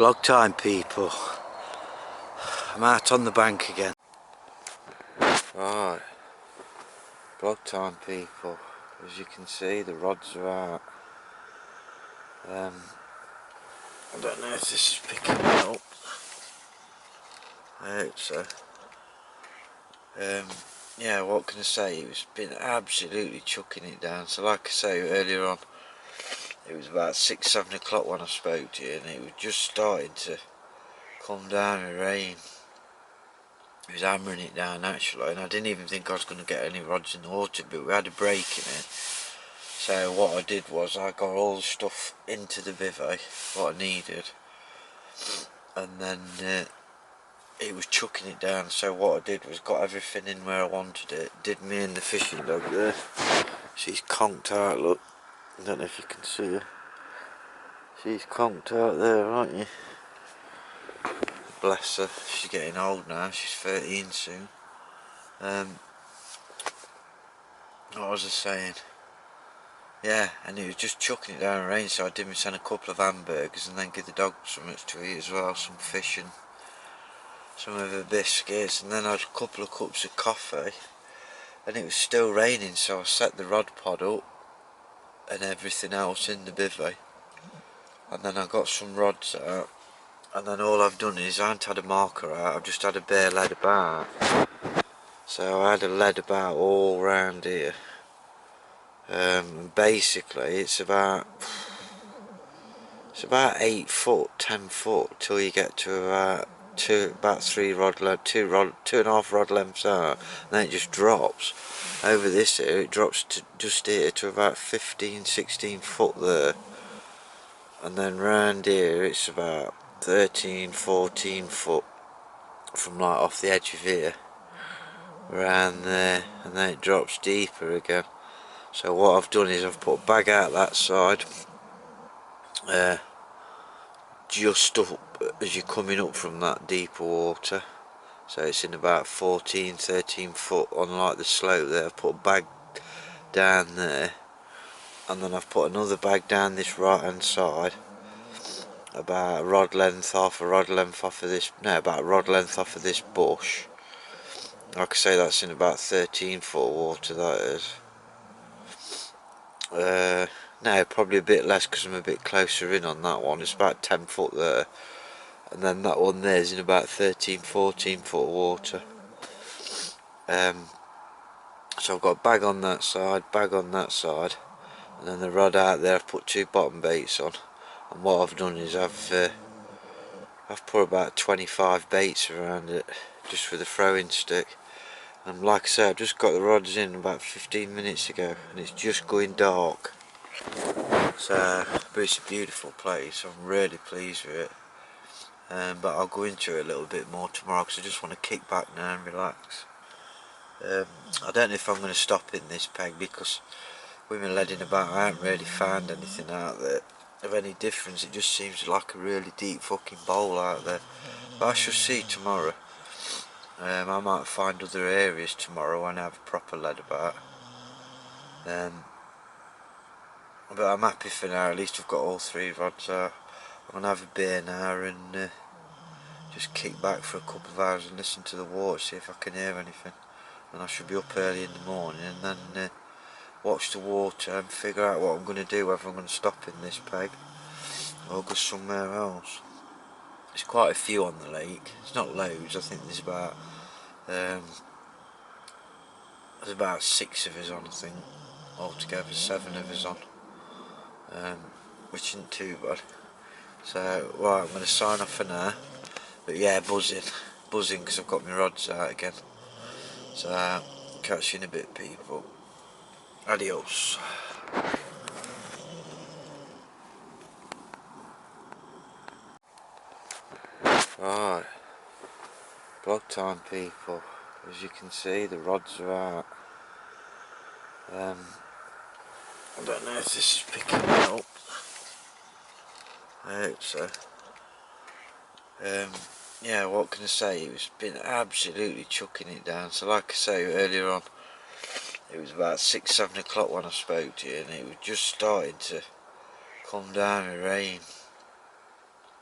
Vlog time, people. I'm out on the bank again. Right, vlog time, people. As you can see, the rods are out. I don't know if this is picking it up. I hope so. Yeah, what can I say? It's been absolutely chucking it down. So like I say earlier on, it was about 6-7 o'clock when I spoke to you, and it was just starting to come down with rain. It was hammering it down actually, and I didn't even think I was going to get any rods in the water, but we had a break in it. So what I did was I got all the stuff into the bivvy, what I needed, and then it was chucking it down. So what I did was got everything in where I wanted it. Did me and the fishing dog there. She's conked out, look. I don't know if you can see her. She's conked out there, aren't you? Bless her, she's getting old now, she's 13 soon. What was I saying? Yeah, and it was just chucking it down in rain, so I did send a couple of hamburgers and then give the dog something to eat as well, some fish and some of the biscuits, and then I had a couple of cups of coffee, and it was still raining, so I set the rod pod up and everything else in the bivvy, and then I got some rods out, and then all I've done is I haven't had a marker out, I've just had a bare lead about. So I had a lead about all round here. Basically it's about 8 foot, 10 foot till you get to about 3 rod length, 2.5 rod lengths out, and then it just drops. Over this here it drops to just here to about 15-16 foot there, and then round here it's about 13-14 foot from like off the edge of here around there, and then it drops deeper again. So what I've done is I've put a bag out that side, just up as you're coming up from that deeper water, so it's in about 14-13 foot on like the slope there. I've put a bag down there, and then I've put another bag down this right hand side, about a rod length off, about a rod length off of this bush. Like I say, that's in about 13 foot water, that is. No, probably a bit less because I'm a bit closer in on that one. It's about 10 foot there, and then that one there's in about 13-14 foot water. So I've got a bag on that side, and then the rod out there. I've put 2 bottom baits on, and what I've done is I've put about 25 baits around it just with a throwing stick. And like I say, I've just got the rods in about 15 minutes ago, and it's just going dark. So, but it's a beautiful place. I'm really pleased with it. But I'll go into it a little bit more tomorrow because I just want to kick back now and relax. I don't know if I'm going to stop in this peg because with me leading about I haven't really found anything out there of any difference. It just seems like a really deep fucking bowl out there. But I shall see tomorrow. I might find other areas tomorrow when I have a proper lead about. But I'm happy for now, at least I've got all 3 rods out. I'm going to have a beer now and just kick back for a couple of hours and listen to the water, see if I can hear anything. And I should be up early in the morning and then watch the water and figure out what I'm going to do, whether I'm going to stop in this peg or go somewhere else. There's quite a few on the lake, it's not loads. I think there's about 6 of us on, I think, altogether 7 of us on. Which isn't too bad. So, right, I'm going to sign off for now. But yeah, buzzing because I've got my rods out again. So, catch you in a bit, people. Adios. Right, vlog time, people. As you can see, the rods are out. I don't know if this is picking it up. I hope so. Yeah, what can I say? It's been absolutely chucking it down. So like I say earlier on, it was about 6-7 o'clock when I spoke to you, and it was just starting to come down with rain.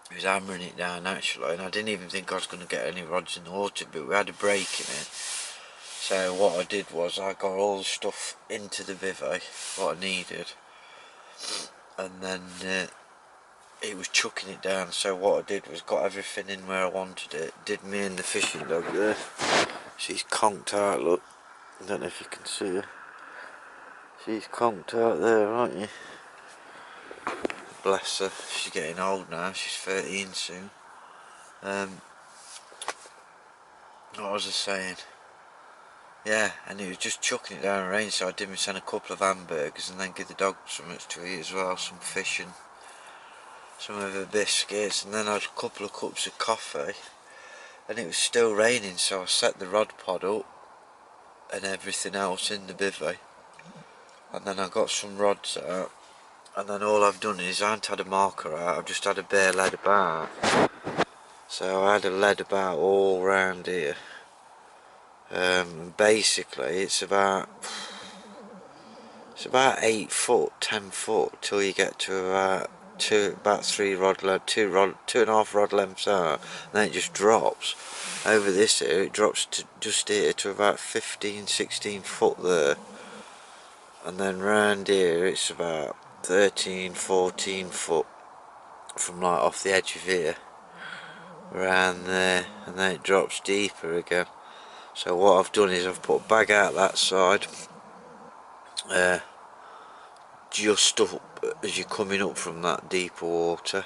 He was hammering it down actually, and I didn't even think I was going to get any rods in the water, but we had a break in it. So what I did was I got all the stuff into the bivvy, what I needed, and then it was chucking it down. So what I did was got everything in where I wanted it. Did me and the fishing dog there. She's conked out, look. I don't know if you can see her. She's conked out there, aren't you? Bless her. She's getting old now. She's 13 soon. What was I saying? Yeah, and it was just chucking it down in rain, so I did send a couple of hamburgers and then give the dog something to eat as well, some fish and some of her biscuits, and then I had a couple of cups of coffee, and it was still raining, so I set the rod pod up and everything else in the bivvy, and then I got some rods out, and then all I've done is I haven't had a marker out, I've just had a bare lead about. So I had a lead about all round here. Basically it's about 8 foot, 10 foot till you get to about 2.5 rod lengths out, and then it just drops. Over this here it drops to just here to about 15-16 foot there, and then round here it's about 13-14 foot from like off the edge of here around there, and then it drops deeper again. So what I've done is I've put a bag out that side, just up as you're coming up from that deeper water,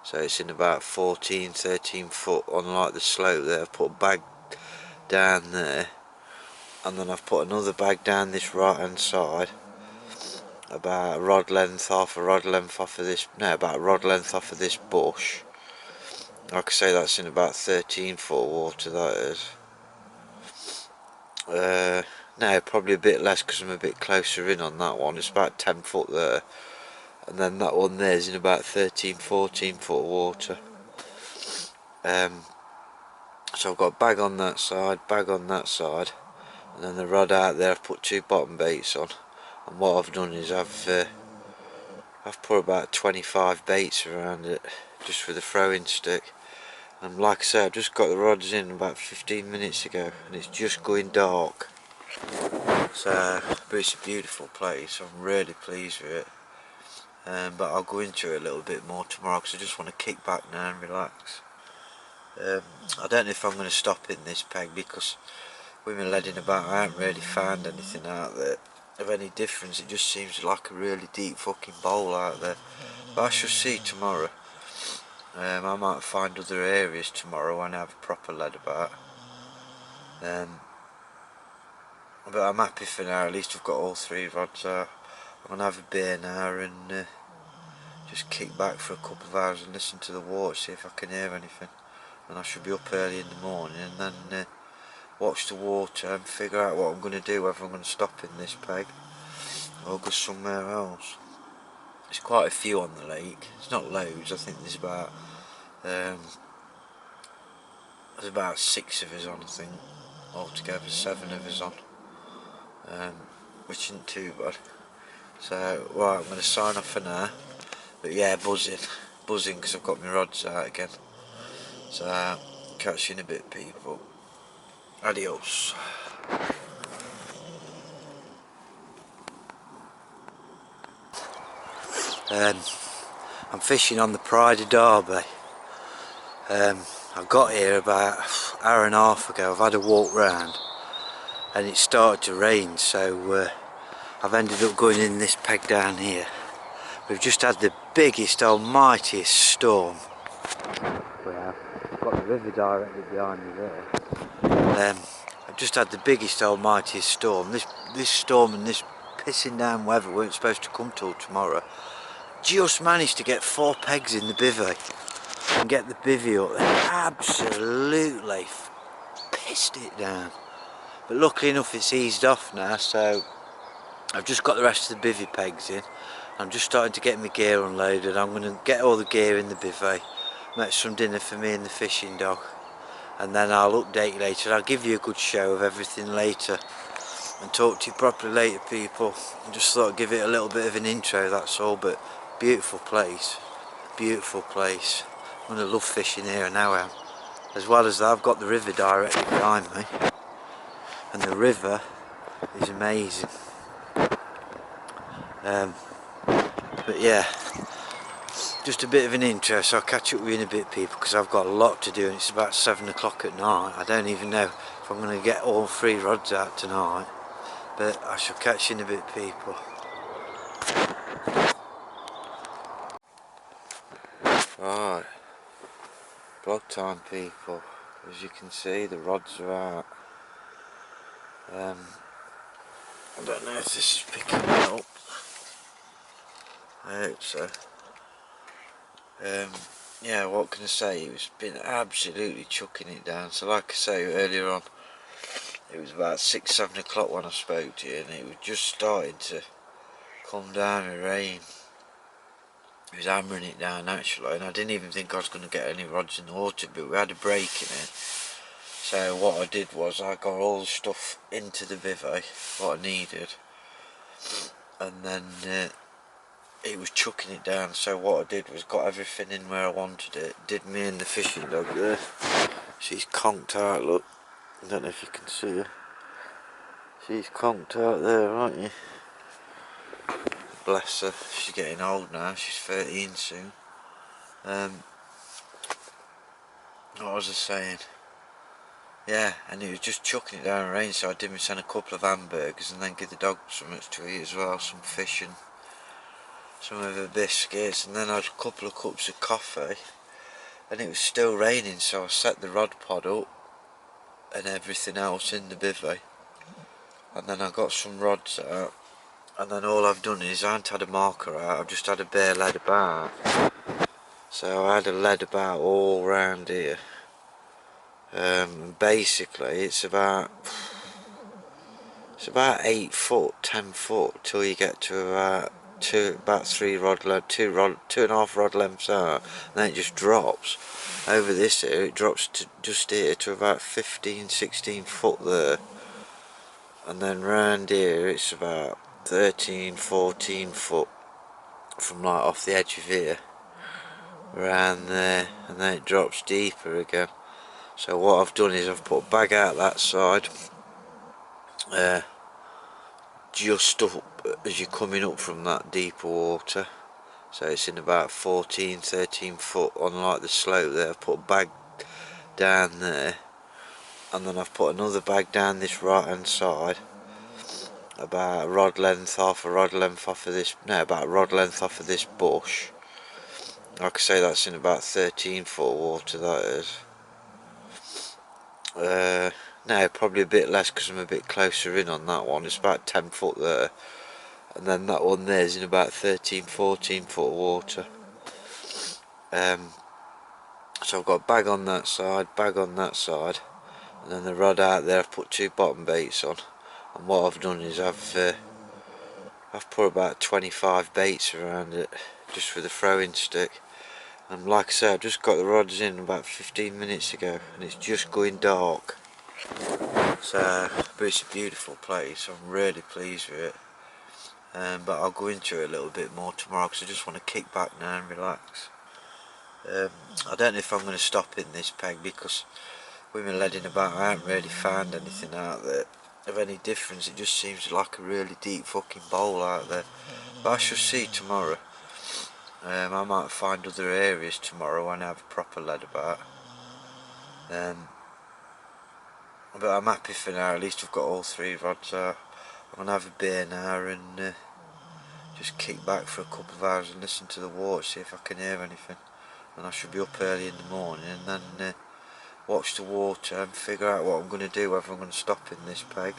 so it's in about 14-13 foot on like the slope there. I've put a bag down there, and then I've put another bag down this right hand side, about a rod length off, about a rod length off of this bush. Like I say, that's in about 13 foot water, that is. No, probably a bit less because I'm a bit closer in on that one. It's about 10 foot there, and then that one there is in about 13-14 foot water. So I've got a bag on that side, and then the rod out there I've put 2 bottom baits on, and what I've done is I've put about 25 baits around it just with a throwing stick. And like I say, I've just got the rods in about 15 minutes ago, and it's just going dark. So, but it's a beautiful place. I'm really pleased with it. But I'll go into it a little bit more tomorrow because I just want to kick back now and relax. I don't know if I'm going to stop in this peg because with me leading about I haven't really found anything out there of any difference. It just seems like a really deep fucking bowl out there. But I shall see tomorrow. I might find other areas tomorrow when I have a proper lead about. But I'm happy for now, at least I've got all 3 rods out. I'm going to have a beer now and just kick back for a couple of hours and listen to the water, see if I can hear anything. And I should be up early in the morning and then watch the water and figure out what I'm going to do, whether I'm going to stop in this peg or go somewhere else. There's quite a few on the lake, it's not loads. I think there's about 6 of us on, I think, altogether 7 of us on, which isn't too bad. So right, I'm going to sign off for now, but yeah, buzzing because I've got my rods out again. So catch you in a bit, people. Adios. I'm fishing on the Pride of Derby. I got here about an hour and a half ago. I've had a walk round and it started to rain, so I've ended up going in this peg down here. We've just had the biggest, almightiest storm. We have. I've got the river directly behind me there. I've just had the biggest, almightiest storm. This storm and this pissing down weather weren't supposed to come till tomorrow. Just managed to get 4 pegs in the bivvy and get the bivvy up there. Absolutely pissed it down. But luckily enough it's eased off now, so I've just got the rest of the bivvy pegs in. I'm just starting to get my gear unloaded. I'm going to get all the gear in the bivvy, make some dinner for me and the fishing dog, and then I'll update you later. I'll give you a good show of everything later and talk to you properly later, people. I just thought I'd give it a little bit of an intro, that's all. But beautiful place, beautiful place. I'm going to love fishing here now. As well as that, I've got the river directly behind me, and the river is amazing. But yeah, just a bit of an interest. I'll catch up with you in a bit, people, because I've got a lot to do and it's about 7 o'clock at night. I don't even know if I'm going to get all 3 rods out tonight, but I shall catch you in a bit, people. Right, vlog time, people. As you can see, the rods are out. I don't know if this is picking it up. I hope so. Yeah, what can I say? It's been absolutely chucking it down. So like I say earlier on, it was about 6-7 o'clock when I spoke to you, and it was just starting to come down with rain. It was hammering it down actually, and I didn't even think I was going to get any rods in the water, but we had a break in it. So what I did was I got all the stuff into the bivvy, what I needed, and then it was chucking it down. So what I did was got everything in where I wanted it. Did me and the fishing dog there. She's conked out, look. I don't know if you can see her. She's conked out there, aren't you? Bless her, she's getting old now, she's 13 soon. What was I saying? Yeah, and it was just chucking it down in rain, so I did send a couple of hamburgers and then give the dog something to eat as well, some fish and some of her biscuits, and then I had a couple of cups of coffee, and it was still raining, so I set the rod pod up and everything else in the bivvy, and then I got some rods out, and then all I've done is I haven't had a marker out, I've just had a bare lead about. So I had a lead about all round here. Basically it's about 8 foot, 10 foot till you get to about 3 rod length, 2.5 rod lengths out, and then it just drops. Over this here it drops to just here to about 15-16 foot there, and then round here it's about 13-14 foot from like off the edge of here around there, and then it drops deeper again. So what I've done is I've put a bag out that side, just up as you're coming up from that deeper water, so it's in about 14-13 foot on like the slope there. I've put a bag down there, and then I've put another bag down this right hand side, about a rod length off, about a rod length off of this bush. Like I say, that's in about 13 foot water, that is. No, probably a bit less because I'm a bit closer in on that one. It's about 10 foot there, and then that one there is in about 13-14 foot water. So I've got a bag on that side, and then the rod out there. I've put 2 bottom baits on, and what I've done is I've put about 25 baits around it just with a throwing stick. And like I said, I've just got the rods in about 15 minutes ago, and it's just going dark. So, but it's a beautiful place. I'm really pleased with it. But I'll go into it a little bit more tomorrow because I just want to kick back now and relax. I don't know if I'm going to stop in this peg because with me leading about I haven't really found anything out there of any difference. It just seems like a really deep fucking bowl out there. But I shall see tomorrow. I might find other areas tomorrow when I have a proper lead about. But I'm happy for now, at least I've got all 3 rods out. I'm going to have a beer now and just kick back for a couple of hours and listen to the water, see if I can hear anything. And I should be up early in the morning and then watch the water and figure out what I'm going to do, whether I'm going to stop in this peg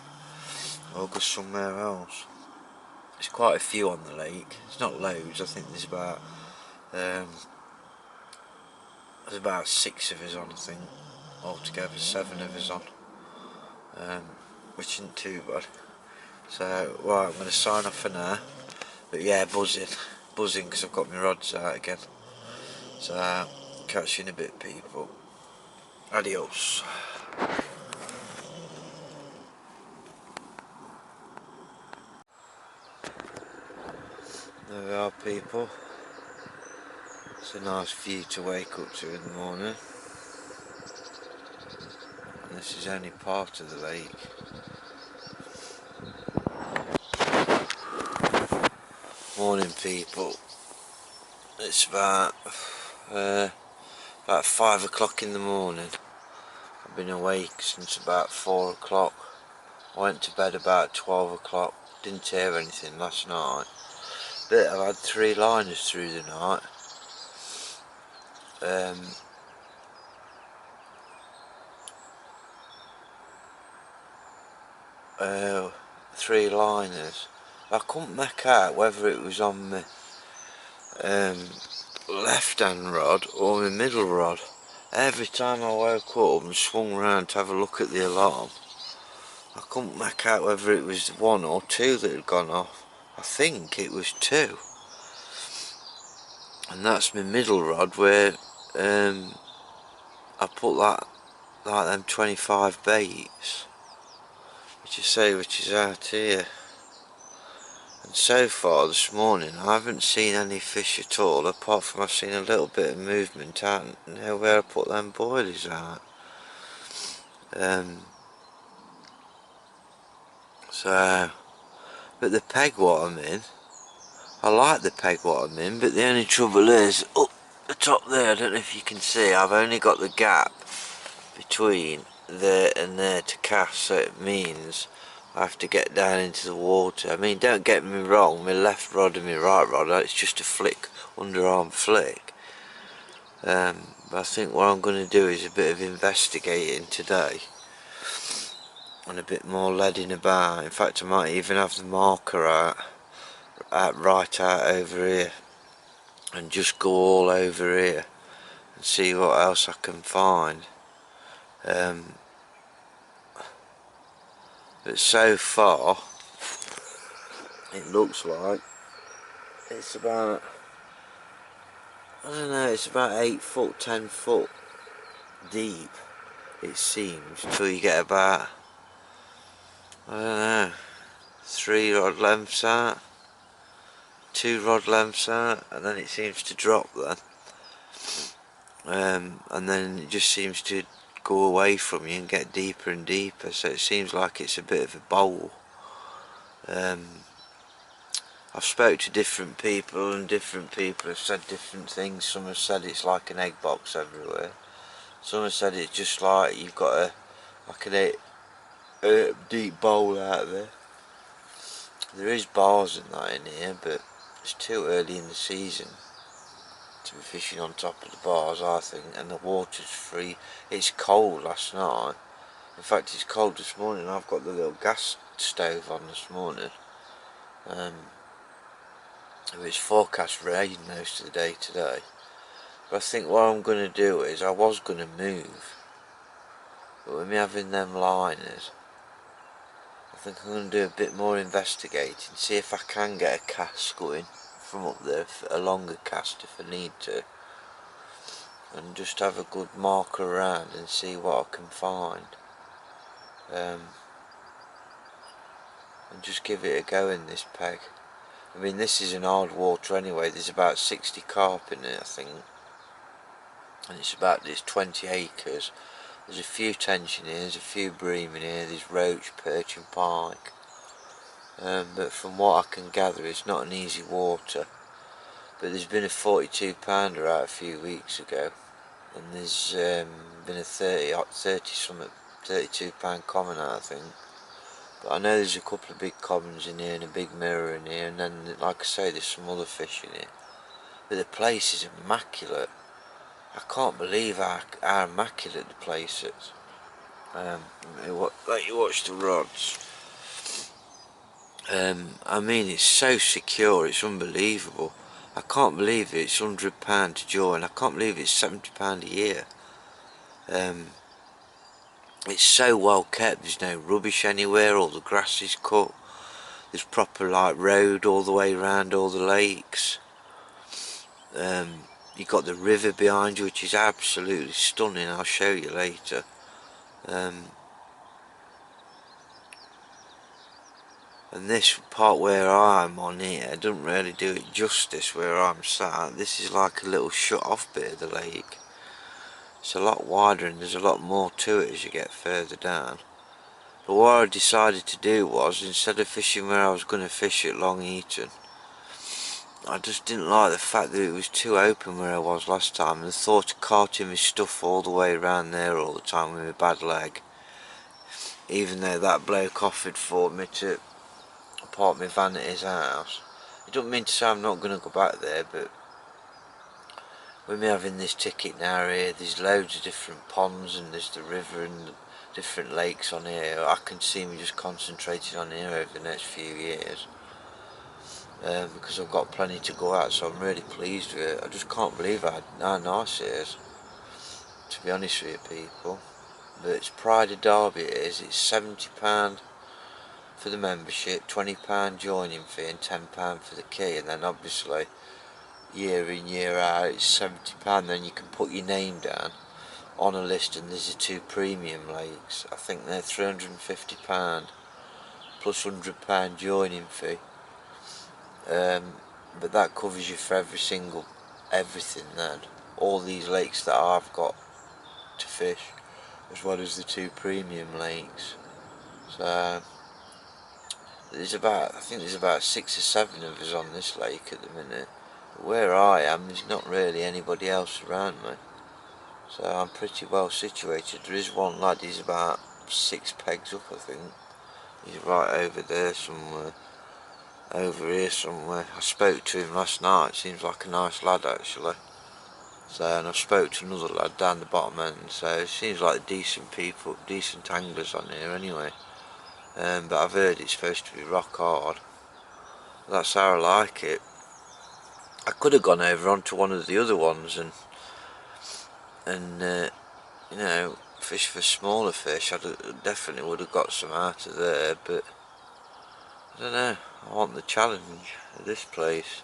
or go somewhere else. There's quite a few on the lake. It's not loads. I think there's about 6 of us on, I think, altogether 7 of us on, which isn't too bad. So right, I'm going to sign off for now, but yeah, buzzing because I've got my rods out again. So catch you in a bit, people. Adios. There we are, people. It's a nice view to wake up to in the morning. And this is only part of the lake. Morning people. It's about 5 o'clock in the morning. I've been awake since about 4 o'clock. I went to bed about 12 o'clock. Didn't hear anything last night. But I've had 3 liners through the night. 3 liners. I couldn't make out whether it was on my left hand rod or my middle rod. Every time I woke up and swung round to have a look at the alarm, I couldn't make out whether it was 1 or 2 that had gone off. I think it was 2. And that's my middle rod where I put that, like them 25 baits, which is out here. And so far this morning I haven't seen any fish at all, apart from I've seen a little bit of movement out near where I put them boilies out. But the peg what I'm in, I like the peg what I'm in, but the only trouble is, up the top there, I don't know if you can see, I've only got the gap between there and there to cast, so it means I have to get down into the water. I mean, don't get me wrong, my left rod and my right rod, it's just a flick, underarm flick. But I think what I'm going to do is a bit of investigating today, and a bit more leading about. In fact, I might even have the marker out right out over here, and just go all over here and see what else I can find. But so far it looks like it's about, I don't know, it's about 8 foot, 10 foot deep, it seems, till you get about, I don't know, 3 rod lengths out, 2 rod lengths out, and then it seems to drop then. And then it just seems to go away from you and get deeper and deeper, so it seems like it's a bit of a bowl. I've spoke to different people, and different people have said different things. Some have said it's like an egg box everywhere. Some have said it's just like you've got a deep bowl out there. There is bars and that in here, but it's too early in the season to be fishing on top of the bars, I think, and the water's free. It's cold last night. In fact, it's cold this morning. I've got the little gas stove on this morning. It's forecast rain most of the day today. But I think what I'm going to do is, I was going to move, but with me having them liners, I think I'm going to do a bit more investigating, see if I can get a cast going from up there, a longer cast if I need to, and just have a good marker around and see what I can find, and just give it a go in this peg. I mean, this is an hard water anyway. There's about 60 carp in it, I think, and it's 20 acres. There's a few tension here, there's a few bream in here, there's roach, perch and pike. But from what I can gather, it's not an easy water. But there's been a 42 pounder out a few weeks ago, and there's been a 32 pound common out, I think. But I know there's a couple of big commons in here and a big mirror in here, and then, like I say, there's some other fish in here. But the place is immaculate. I can't believe how immaculate the place is. Let you watch the rods. I mean, it's so secure, it's unbelievable. I can't believe it's £100 to join. I can't believe it's £70 a year. It's so well kept. There's no rubbish anywhere. All the grass is cut. There's proper like road all the way around all the lakes. You've got the river behind you, which is absolutely stunning. I'll show you later. And this part where I'm on here doesn't really do it justice where I'm sat. This is like a little shut off bit of the lake. It's a lot wider and there's a lot more to it as you get further down. But what I decided to do was, instead of fishing where I was going to fish at Long Eaton, I just didn't like the fact that it was too open where I was last time, and the thought of carting my stuff all the way around there all the time with my bad leg, even though that bloke offered for me to park my van at his house. It doesn't mean to say I'm not going to go back there, but with me having this ticket now here, there's loads of different ponds and there's the river and different lakes on here. I can see me just concentrating on here over the next few years. Because I've got plenty to go at, so I'm really pleased with it. I just can't believe how nice it is, to be honest with you people. But it's Pride of Derby it is. It's £70 for the membership, £20 joining fee and £10 for the key, and then obviously year in year out it's £70. Then you can put your name down on a list, and there's the 2 premium lakes. I think they're £350 plus £100 joining fee. But that covers you for everything then. All these lakes that I've got to fish, as well as the 2 premium lakes. So I think there's about 6 or 7 of us on this lake at the minute. But where I am, there's not really anybody else around me. So I'm pretty well situated. There is one lad, he's about 6 pegs up I think. He's right over there somewhere. Over here somewhere. I spoke to him last night. Seems like a nice lad actually. So, and I spoke to another lad down the bottom end. So it seems like decent people, decent anglers on here anyway. But I've heard it's supposed to be rock hard. That's how I like it. I could have gone over onto one of the other ones and you know, fish for smaller fish. Definitely would have got some out of there, but I don't know. I want the challenge at this place.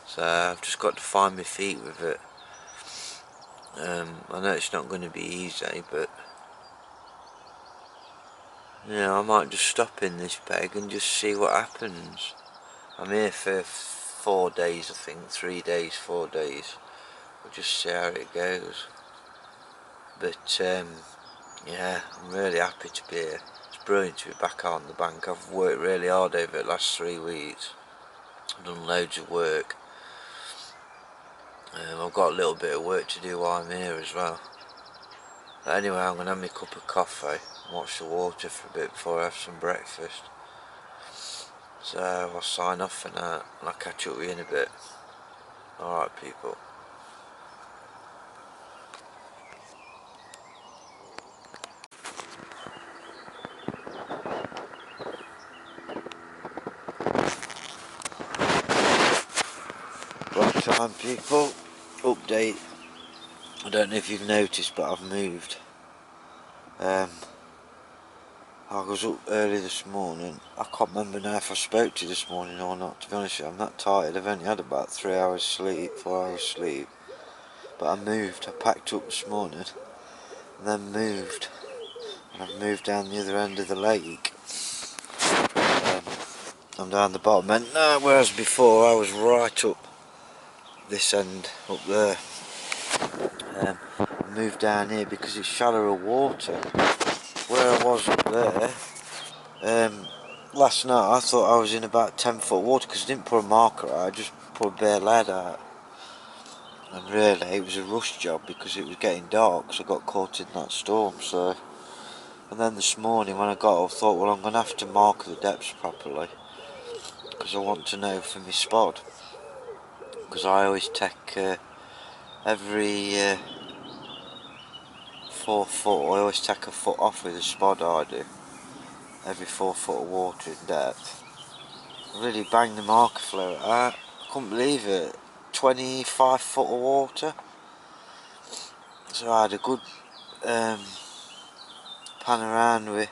So I've just got to find my feet with it. I know it's not going to be easy, but you know, I might just stop in this peg and just see what happens. I'm here for 4 days I think, 3 days, 4 days. We'll just see how it goes. But yeah, I'm really happy to be here. It's brilliant to be back on the bank. I've worked really hard over the last 3 weeks. I've done loads of work. I've got a little bit of work to do while I'm here as well. But anyway, I'm going to have my cup of coffee and watch the water for a bit before I have some breakfast. So I'll sign off for now and I'll catch up with you in a bit. Alright people. Right time people. Update. I don't know if you've noticed, but I've moved. I was up early this morning. I can't remember now if I spoke to you this morning or not, to be honest with you. I'm that tired. I've only had about 3 hours sleep, 4 hours sleep. But I moved. I packed up this morning and then moved. And I've moved down the other end of the lake. I'm down the bottom end now, whereas before I was right up this end, up there. I moved down here because it's shallower water. Where I was up there, last night I thought I was in about 10 foot water because I didn't put a marker out, I just put a bare lead out. And really it was a rush job because it was getting dark, so I got caught in that storm. So, and then this morning when I got up I thought, well, I'm going to have to mark the depths properly because I want to know for my spot. Because I always take every 4 foot, I always take a foot off with the spot I do. Every 4 foot of water in depth. I really banged the marker float out. I couldn't believe it. 25 foot of water. So I had a good pan around with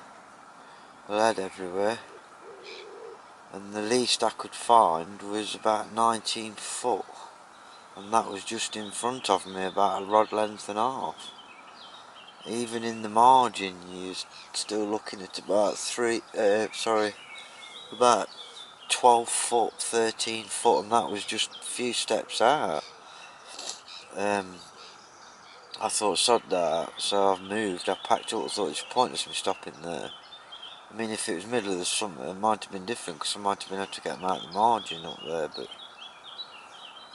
lead everywhere. And the least I could find was about 19 foot. And that was just in front of me, about a rod length and a half. Even in the margin you're still looking at about 3, about 12 foot, 13 foot, and that was just a few steps out. I thought, sod that, so I've moved, I packed up, I thought it's pointless me stopping there. I mean, if it was middle of the summer, it might have been different, because I might have been able to get them out of the margin up there, but...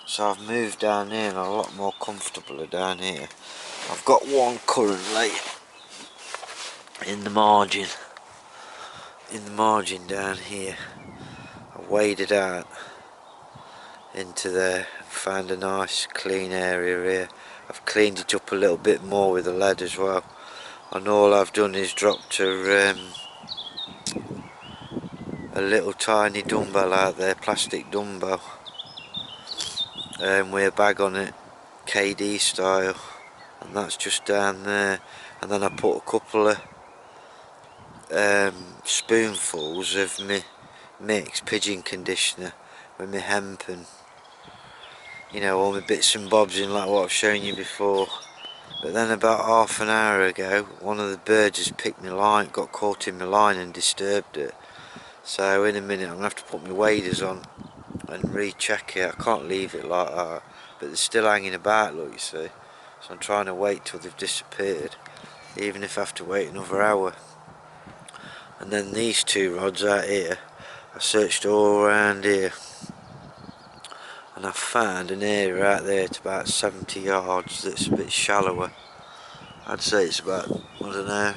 So I've moved down here, and I'm a lot more comfortable down here. I've got one currently in the margin down here. I waded out into there and found a nice clean area here. I've cleaned it up a little bit more with the lead as well, and all I've done is dropped a little tiny dumbbell out there, plastic dumbbell, with a bag on it, KD style, and that's just down there. And then I put a couple of spoonfuls of my mixed pigeon conditioner with my hemp and, you know, all my bits and bobs in, like what I've shown you before. But then about half an hour ago, one of the birds has picked my line, got caught in my line and disturbed it. So in a minute I'm going to have to put my waders on and recheck it. I can't leave it like that, but they're still hanging about, look, you see. So I'm trying to wait till they've disappeared, even if I have to wait another hour. And then these two rods out here, I searched all around here, and I found an area out there at about 70 yards that's a bit shallower. I'd say it's about, I don't know,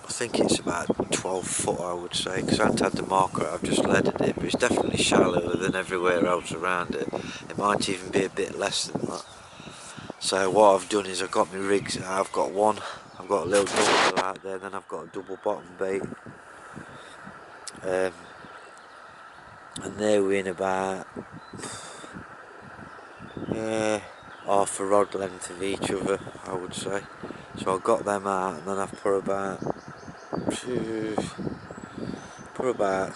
I think it's about 12 foot, I would say, because I haven't had the marker, I've just leaded it, but it's definitely shallower than everywhere else around it. It might even be a bit less than that. So what I've done is I've got my rigs out. I've got a little double out there, then I've got a double bottom bait, and they're in about half a rod length of each other, I would say. So I got them out, and then I've put about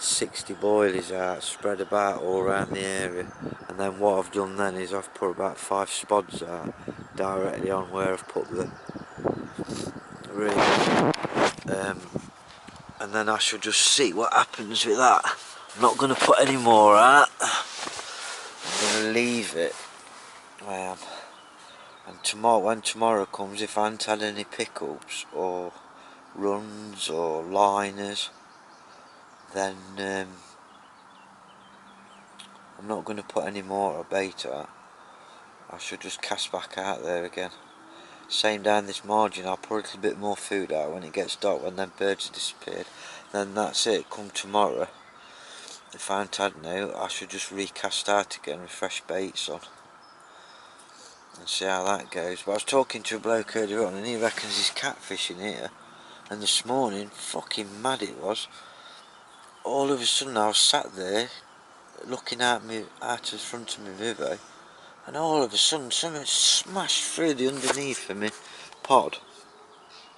60 boilies out, spread about all around the area. And then what I've done then is I've put about 5 spods out directly on where I've put the rig. And then I shall just see what happens with that. I'm not going to put any more out. I'm going to leave it. And tomorrow, when tomorrow comes, if I haven't had any pickups or runs or liners, then I'm not going to put any more bait out. I should just cast back out there again. Same down this margin, I'll put a little bit more food out when it gets dark, when them birds have disappeared. Then that's it, come tomorrow, if I haven't had no, I should just recast out again with fresh baits on and see how that goes. But I was talking to a bloke earlier on, and he reckons he's catfishing here, and this morning, fucking mad it was. All of a sudden I was sat there looking at me out of front of my vivo, and all of a sudden something smashed through the underneath of my pod.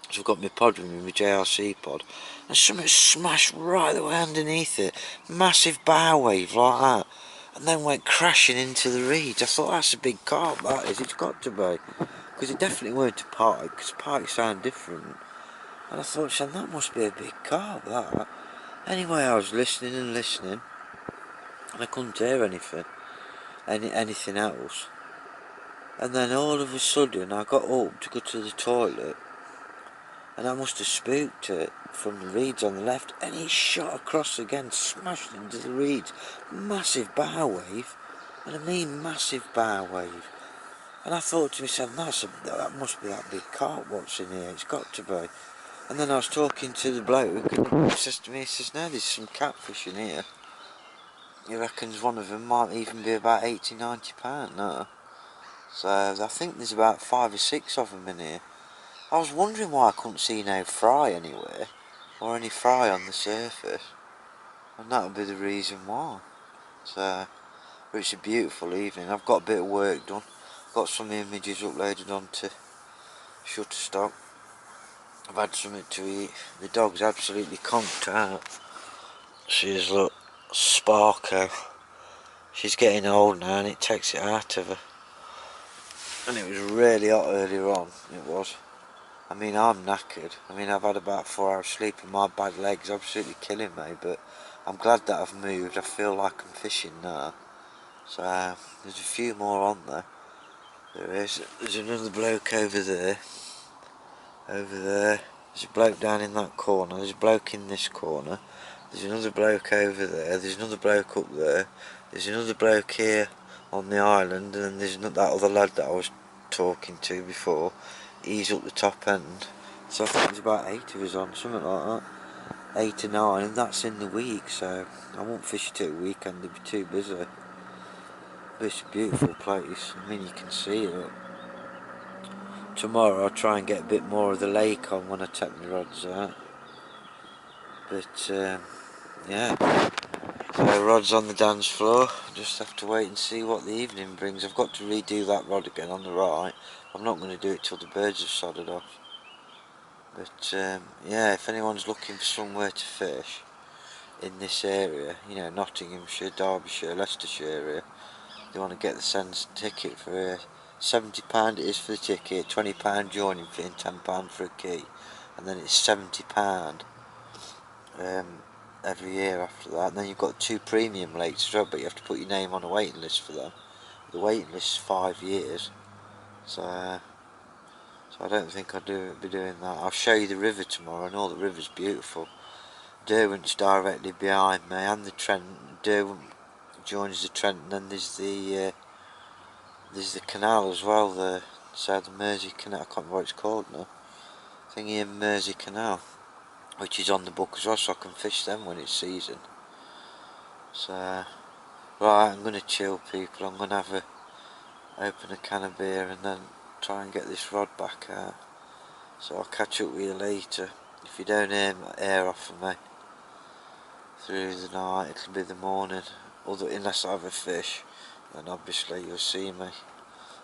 So I've got my pod with me, my JRC pod, and something smashed right the way underneath it. Massive bow wave like that, and then went crashing into the reeds. I thought, that's a big carp, that is, it's got to be, because it definitely weren't a pike, because pikes sound different. And I thought, son, that must be a big carp, that. Anyway, I was listening and listening, and I couldn't hear anything else. And then all of a sudden I got up to go to the toilet, and I must have spooked it from the reeds on the left, and he shot across again, smashed into the reeds. Massive bow wave, and I mean massive bow wave. And I thought to myself, that must be that big carp what's in here, it's got to be. And then I was talking to the bloke, and he says to me, he says, no, there's some catfish in here. He reckons one of them might even be about 80–90 pound now. So I think there's about 5 or 6 of them in here. I was wondering why I couldn't see no fry anywhere, or any fry on the surface, and that would be the reason why. So, but it's a beautiful evening. I've got a bit of work done, got some images uploaded onto Shutterstock. I've had something to eat. The dog's absolutely conked out. She's, look, Sparko. She's getting old now, and it takes it out of her. And it was really hot earlier on, it was. I mean, I'm knackered. I mean, I've had about 4 hours sleep, and my bad leg's absolutely killing me, but I'm glad that I've moved. I feel like I'm fishing now. So there's a few more on there. There's another bloke over there. There's a bloke down in that corner. There's a bloke in this corner. There's another bloke over there. There's another bloke up there. There's another bloke here on the island, and then there's that other lad that I was talking to before. He's up the top end. So I think there's about 8 of us on, something like that. 8 or 9, and that's in the week, so I won't fish it at a weekend, they'd be too busy. But it's a beautiful place. I mean, you can see it. Tomorrow I'll try and get a bit more of the lake on when I take my rods out. But yeah, so rods on the dance floor. Just have to wait and see what the evening brings. I've got to redo that rod again on the right. I'm not going to do it till the birds have sodded off. But yeah, if anyone's looking for somewhere to fish in this area, you know, Nottinghamshire, Derbyshire, Leicestershire area, they want to get the sense ticket for £70 it is for the ticket, £20 joining fee and £10 for a key, and then it's £70 every year after that. And then you've got 2 premium lakes as well, but you have to put your name on a waiting list for them. The waiting list is 5 years, so I don't think I'll be doing that. I'll show you the river tomorrow. I know the river's beautiful. Derwent's directly behind me, and the Trent. Derwent joins the Trent, and then there's the canal as well. The Mersey Canal. I can't remember what it's called now. Thingy in Mersey Canal, which is on the book as well, so I can fish them when it's season. So right, I'm gonna chill, people. I'm gonna open a can of beer and then try and get this rod back out. So I'll catch up with you later. If you don't hear off of me through the night, it'll be the morning. Unless I have a fish, then obviously you'll see me.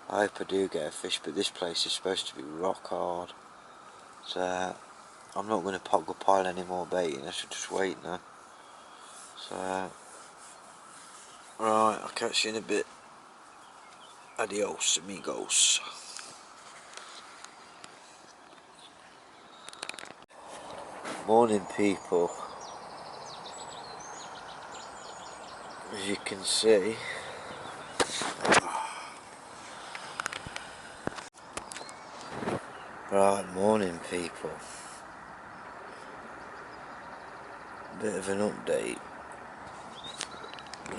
I hope I do get a fish, but this place is supposed to be rock hard. So I'm not going to pile any more bait in. I should just wait now. So right, I'll catch you in a bit. Adios, amigos. Morning, people. As you can see, right, morning, people. Bit of an update.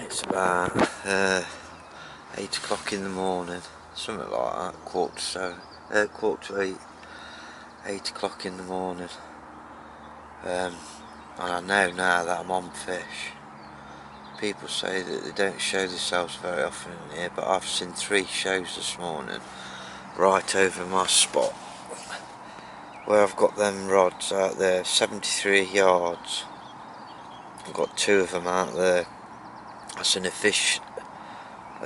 It's about 8 o'clock in the morning, something like that, quarter to 8, 8 o'clock in the morning. And I know now that I'm on fish. People say that they don't show themselves very often in here, but I've seen 3 shows this morning right over my spot where I've got them rods out there, 73 yards. I've got 2 of them out there. I seen a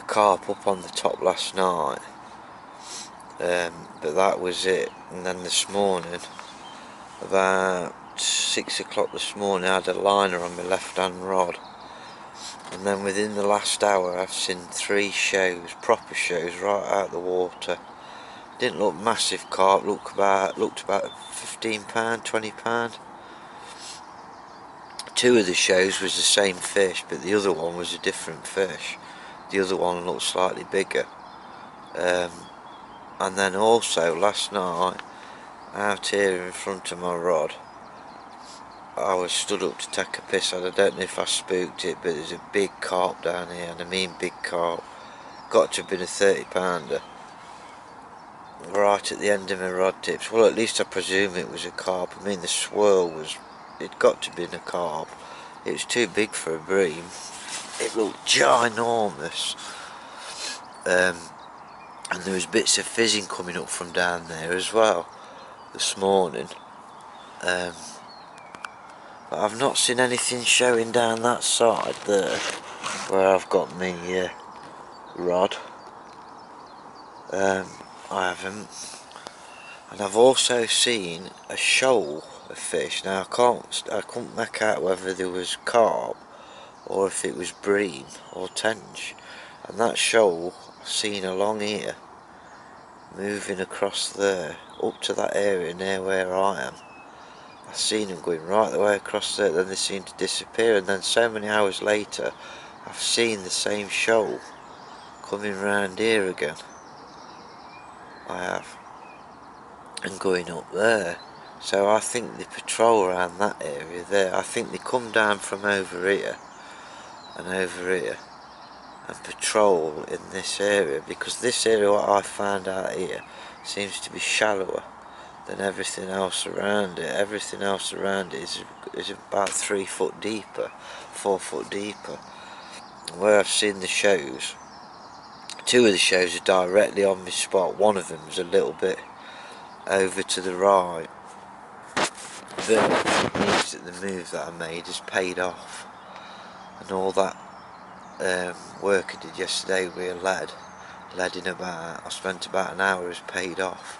carp up on the top last night, but that was it. And then this morning, about 6 o'clock this morning, I had a liner on my left hand rod, and then within the last hour I've seen 3 shows, proper shows, right out the water. Didn't look massive carp, looked about £15, £20. 2 of the shows was the same fish, but the other one was a different fish. The other one looked slightly bigger. And then also last night, out here in front of my rod, I was stood up to take a piss, and I don't know if I spooked it, but there's a big carp down here, and I mean big carp. Got to have been a 30-pounder. Right at the end of my rod tips. Well, at least I presume it was a carp. I mean, the swirl it got to have been a carp. It was too big for a bream. It looked ginormous. And there was bits of fizzing coming up from down there as well this morning. But I've not seen anything showing down that side there where I've got my rod. I haven't. And I've also seen a shoal of fish. Now I couldn't make out whether there was carp or if it was bream or tench. And that shoal I've seen along here, moving across there up to that area near where I am. I seen them going right the way across there, then they seemed to disappear, and then so many hours later I've seen the same shoal coming round here again. I have, and going up there. So I think they patrol around that area there. I think they come down from over here and over here and patrol in this area, because this area, what I found out here, seems to be shallower than everything else around it. Everything else around it is about 3 foot deeper, 4 foot deeper. Where I've seen the shows, 2 of the shows are directly on this spot. One of them is a little bit over to the right. But it means that the move that I made has paid off, and all that work I did yesterday with lead in about, I spent about an hour, has paid off.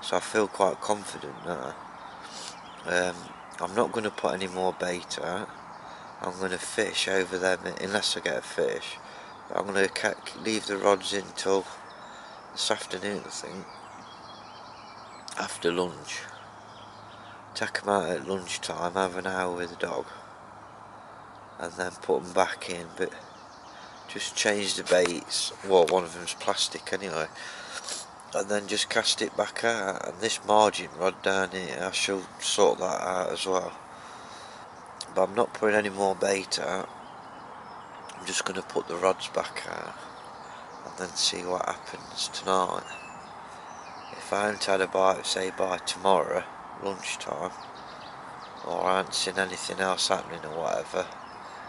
So I feel quite confident now. I'm not going to put any more bait out. I'm going to fish over them unless I get a fish. But I'm going to leave the rods in till this afternoon, I think, after lunch. Take them out at lunchtime, have an hour with the dog, and then put them back in. But just change the baits. Well, one of them's plastic anyway. And then just cast it back out. And this margin rod down here, I shall sort that out as well. But I'm not putting any more bait out. I'm just going to put the rods back out and then see what happens tonight. If I haven't had a bite, say by tomorrow lunchtime, or I haven't seen anything else happening or whatever,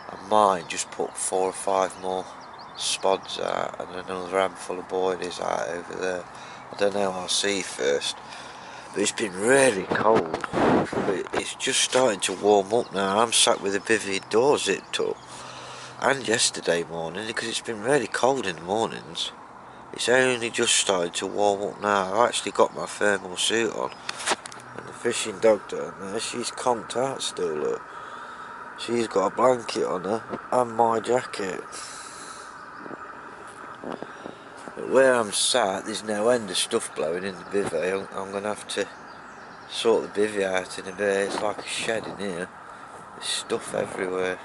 I might just put 4 or 5 more spods out and another handful of boilies out over there. I don't know, I'll see first. But it's been really cold. But it's just starting to warm up now. I'm sat with the bivvy door zipped up. And yesterday morning, because it's been really cold in the mornings. It's only just started to warm up now. I actually got my thermal suit on. And the fishing dog down there, she's conked out still, look. She's got a blanket on her and my jacket. But where I'm sat, there's no end of stuff blowing in the bivvy. I'm going to have to sort the bivvy out in a bit. It's like a shed in here. There's stuff everywhere.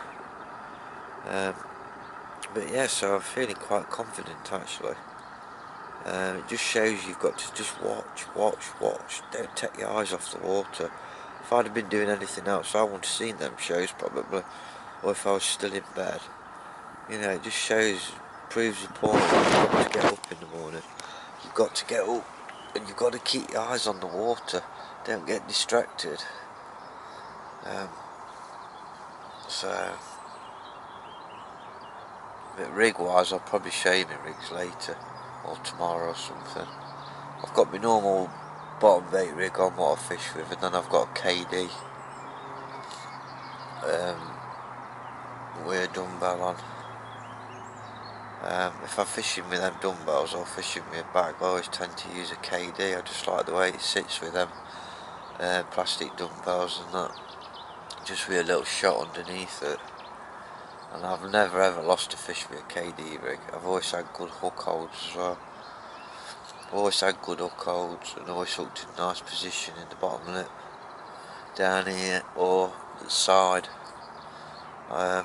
But yeah, so I'm feeling quite confident actually. It just shows you've got to just watch. Don't take your eyes off the water. If I'd have been doing anything else, I wouldn't have seen them shows probably. Or if I was still in bed. You know, it just proves the point. You've got to get up in the morning. You've got to get up and you've got to keep your eyes on the water. Don't get distracted. But rig wise, I'll probably show you my rigs later, or tomorrow or something. I've got my normal bottom bait rig on what I fish with, and then I've got a KD weird dumbbell on. If I'm fishing with them dumbbells or fishing with a bag, I always tend to use a KD. I just like the way it sits with them plastic dumbbells and that, just with a little shot underneath it. And I've never ever lost a fish with a KD rig. I've always had good hook holds as well. I've always had good hook holds and always hooked in a nice position in the bottom lip, down here or the side. I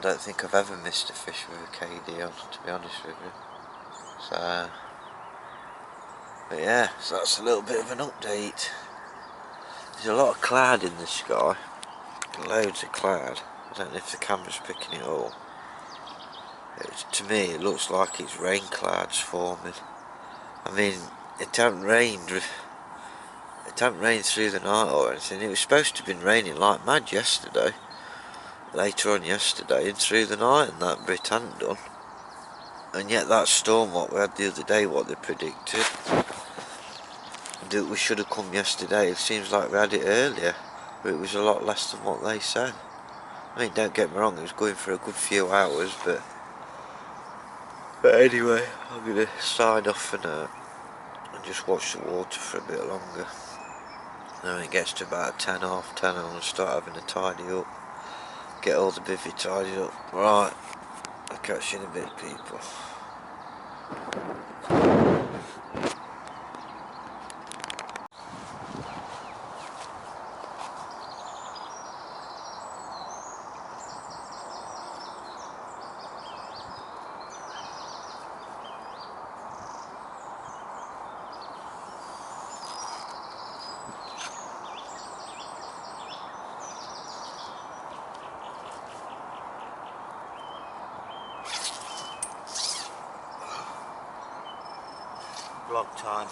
don't think I've ever missed a fish with a KD on, to be honest with you. So, but yeah, so that's a little bit of an update. There's a lot of cloud in the sky, loads of cloud. I don't know if the camera's picking it up. To me, it looks like it's rain clouds forming. I mean, it hadn't rained through the night or anything. It was supposed to have been raining like mad yesterday. Later on yesterday and through the night, and that bit hadn't done. And yet that storm what we had the other day, what they predicted, that we should have come yesterday, it seems like we had it earlier, but it was a lot less than what they said. I mean, don't get me wrong, it was going for a good few hours, but anyway, I'm going to sign off for now and just watch the water for a bit longer. And when it gets to about 10, half 10, I'm going to start having a tidy up, get all the bivvy tidied up. Right, I'll catch you in a bit, people. long time.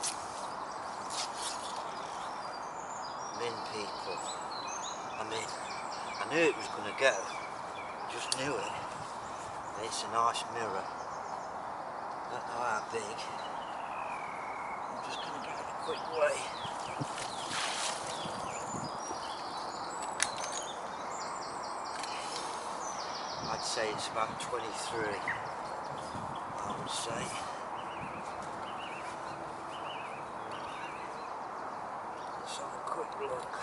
Min people. I mean, I knew it was going to go. Just knew it. And it's a nice mirror. Don't know how big. I'm just going to get it a quick way. I'd say it's about 23. I would say. Let's have a quick look.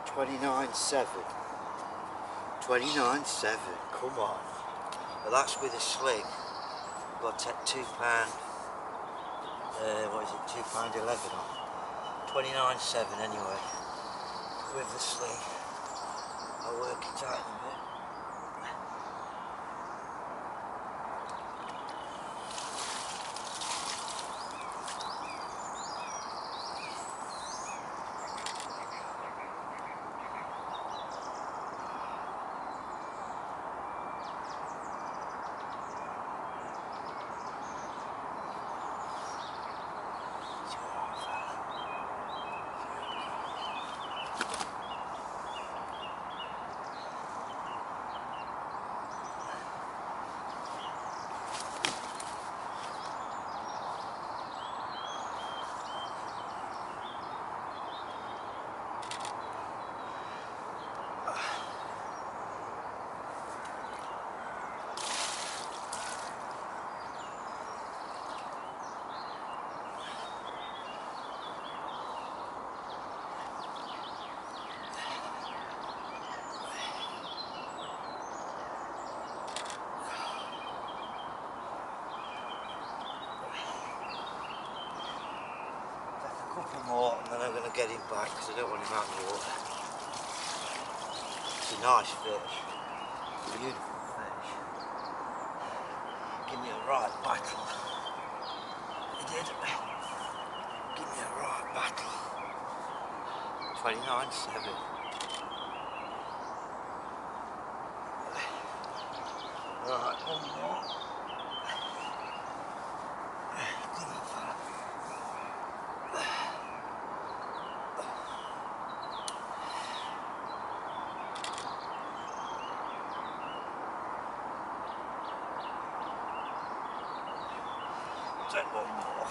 $29.7. $29.7. Come on. But that's with a sling. Got to take £2. What is it? £2.11 off. $29.7 anyway. With the sling. I'll work it out in a bit. More, and then I'm going to get him back because I don't want him out in the water. It's a nice fish, beautiful fish. Give me a right battle. He did. Give me a right battle. 29.7. Right, one more. Come on, fella. Take one more.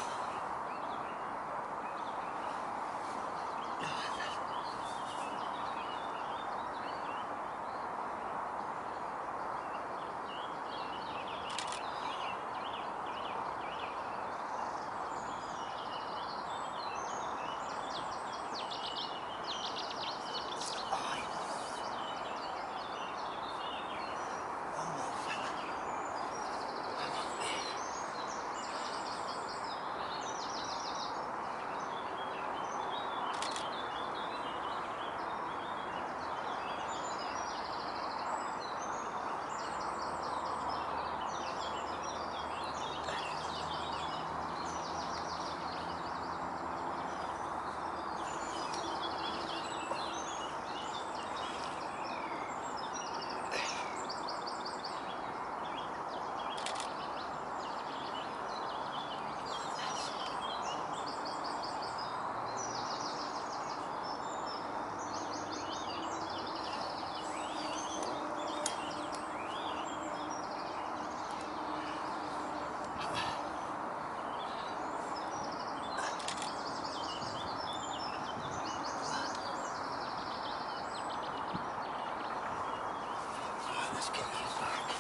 Let's get him back.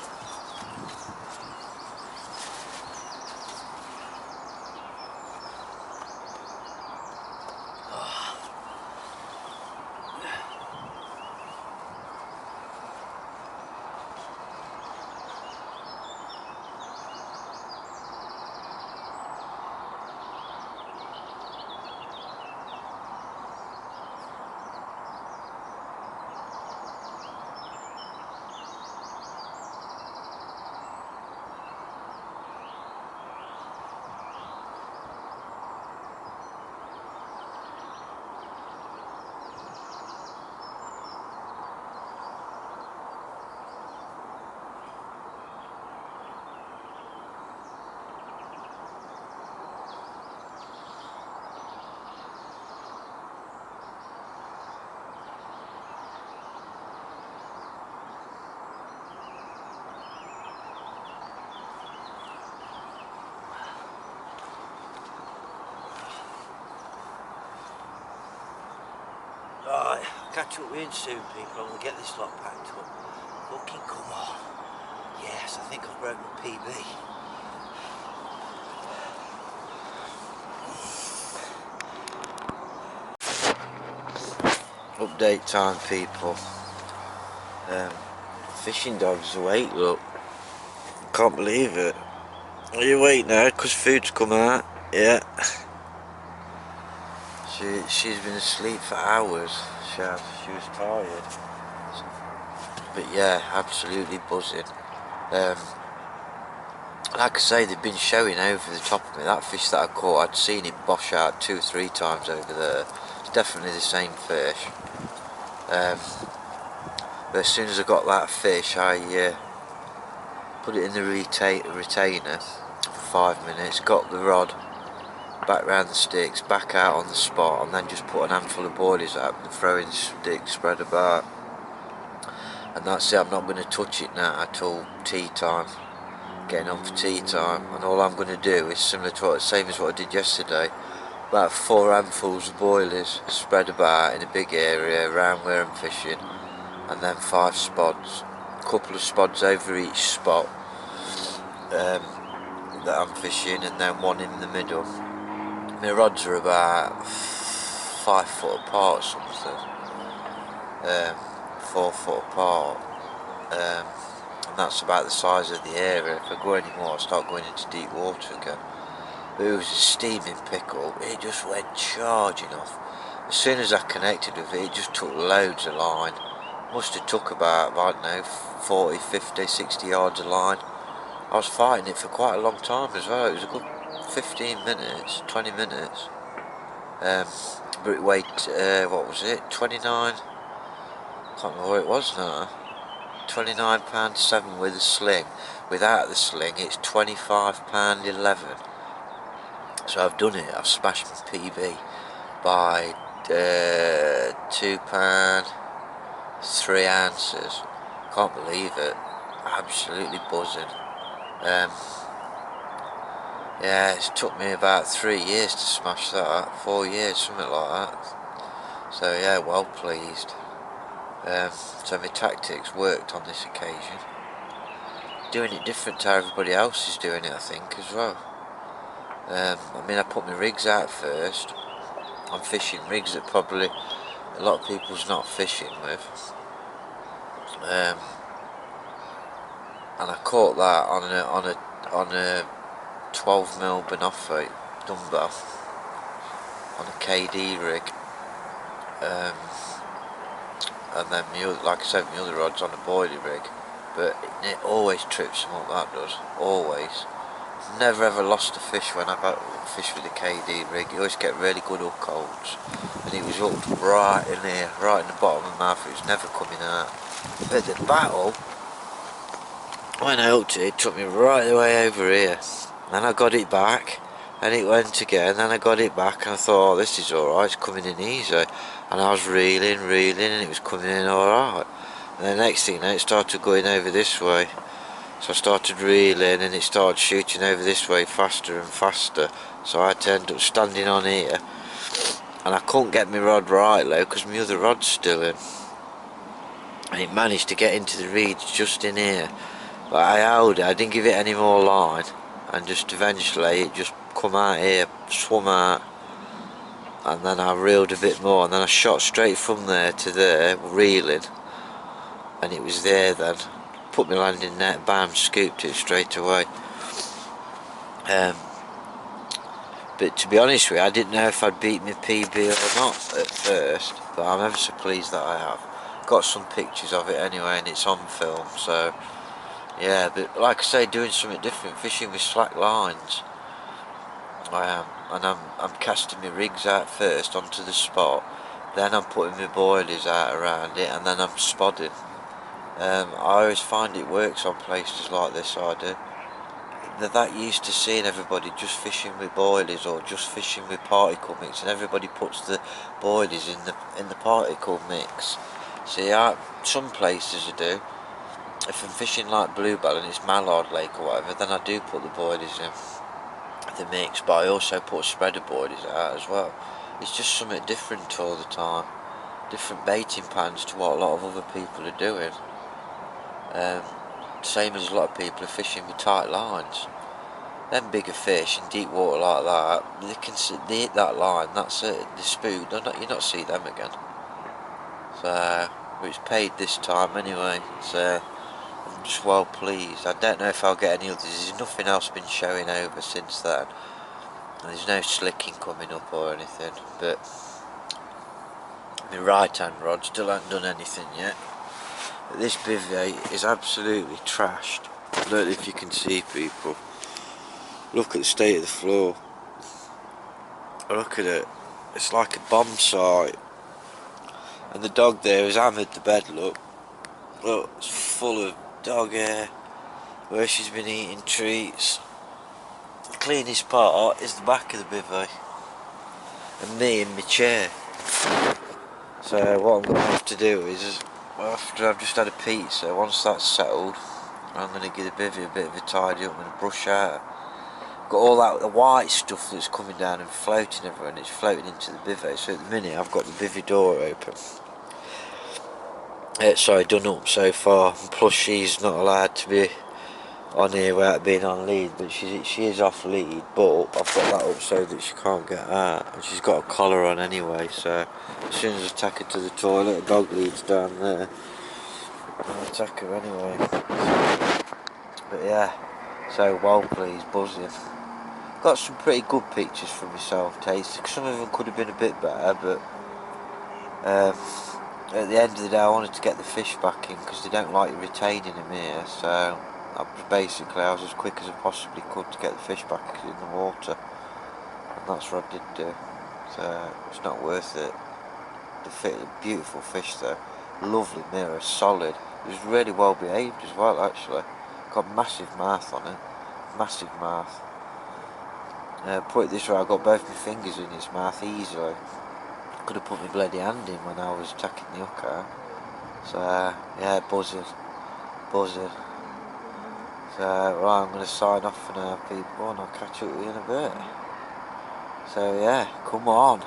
catch up with you soon, people. I'm going to get this lot packed up. Fucking come on. Yes, I think I've broken my PB. Update time, people. Fishing dog's awake, look. Can't believe it. Are you awake now? Because food's come out. Yeah. She's been asleep for hours. She was tired. But yeah, absolutely buzzing. Like I say, they've been showing over the top of me. That fish that I caught, I'd seen it bosh out 2 or 3 times over there. It's definitely the same fish. But as soon as I got that fish, I put it in the retainer for 5 minutes, got the rod back round the sticks, back out on the spot, and then just put an handful of boilies up and throw in the sticks spread about. And that's it. I'm not going to touch it now until tea time. Getting on for tea time, and all I'm going to do is similar to same as what I did yesterday. About 4 handfuls of boilies spread about in a big area around where I'm fishing, and then 5 spods, a couple of spods over each spot that I'm fishing, and then 1 in the middle. My rods are about 5 foot apart or something, 4 foot apart, and that's about the size of the area. If I go any more, I'll start going into deep water again. But it was a steaming pickle. It just went charging off. As soon as I connected with it, it just took loads of line. Must have took about, I don't know, 40, 50, 60 yards of line. I was fighting it for quite a long time as well. It was a good 15 minutes, 20 minutes. But it weighed, what was it, 29? Can't remember what it was now. £29.7 with a sling. Without the sling, it's £25.11. So I've done it. I've smashed my PB by £2, 3 ounces. Can't believe it. Absolutely buzzing. Yeah, it's took me about 3 years to smash that. 4 years, something like that. So yeah, well pleased. So my tactics worked on this occasion. Doing it different to how everybody else is doing it, I think, as well. I mean, I put my rigs out first. I'm fishing rigs that probably a lot of people's not fishing with. And I caught that on a 12mm Banoffee dumbbell on a KD rig. And then like I said, my other rod's on a boilie rig. But it always trips them up, that does. Always. Never ever lost a fish when I got fish with a KD rig. You always get really good hook holds, and it was hooked right in here, right in the bottom of my mouth. It was never coming out. But the battle, when I hooked it, it took me right the way over here. Then I got it back, and it went again. Then I got it back, and I thought, oh, this is alright, it's coming in easy. And I was reeling, and it was coming in alright. And the next thing, it started going over this way. So I started reeling, and it started shooting over this way faster and faster. So I had to end up standing on here, and I couldn't get my rod right though because my other rod's still in. And it managed to get into the reeds just in here. But I held it, I didn't give it any more line, and just eventually it just come out here, swum out, and then I reeled a bit more, and then I shot straight from there to there, reeling, and it was there then. Put my landing net, bam, scooped it straight away. But to be honest with you, I didn't know if I'd beat my PB or not at first, but I'm ever so pleased that I have. Got some pictures of it anyway, and it's on film, so yeah. But like I say, doing something different, fishing with slack lines. I am, and I'm casting my rigs out first onto the spot, then I'm putting my boilies out around it, and then I'm spodding. I always find it works on places like this, I do. They're that used to seeing everybody just fishing with boilies or just fishing with particle mix, and everybody puts the boilies in the particle mix. See, some places I do. If I'm fishing like bluebell and it's Mallard Lake or whatever, then I do put the boilies in the mix, but I also put spreader boilies out as well. It's just something different all the time. different baiting patterns to what a lot of other people are doing. Same as a lot of people are fishing with tight lines. Them bigger fish in deep water like that, they hit that line, that's it, they spook, you not see them again. So, it's paid this time anyway, so I'm just well pleased. I don't know if I'll get any others, there's nothing else been showing over since then. And there's no slicking coming up or anything, but my right hand rod still hasn't done anything yet. But this bivvy is absolutely trashed. I don't know if you can see, people. Look at the state of the floor. Look at it. It's like a bomb site. And the dog there has hammered the bed, look. Look, it's full of dog hair where she's been eating treats. The cleanest part is the back of the bivvy. And me in my chair. So what I'm going to have to do is, after I've just had a pizza, once that's settled, I'm going to give the bivvy a bit of a tidy up and a brush out. Got all that the white stuff that's coming down and floating everywhere, and it's floating into the bivvy. So at the minute I've got the bivvy door open. Sorry, done up so far. And plus she's not allowed to be on here without being on lead, but she is off lead. But I've got that up so that she can't get out, and she's got a collar on anyway. So as soon as I take her to the toilet, the dog lead's down there. I'll take her anyway. But yeah, so well pleased, buzzing. Got some pretty good pictures for myself, tasted. Some of them could have been a bit better, but at the end of the day I wanted to get the fish back in because they don't like retaining them here, so I was as quick as I possibly could to get the fish back in the water, and that's what I did do. So it's not worth it. Beautiful fish though, lovely mirror, solid. It was really well behaved as well actually. Got massive mouth on it, massive mouth. Put it this way, I got both my fingers in his mouth easily. Could have put my bloody hand in when I was taking the hook out. So yeah, buzzing. So right, I'm going to sign off for now, people, and I'll catch up with you in a bit. So yeah, come on.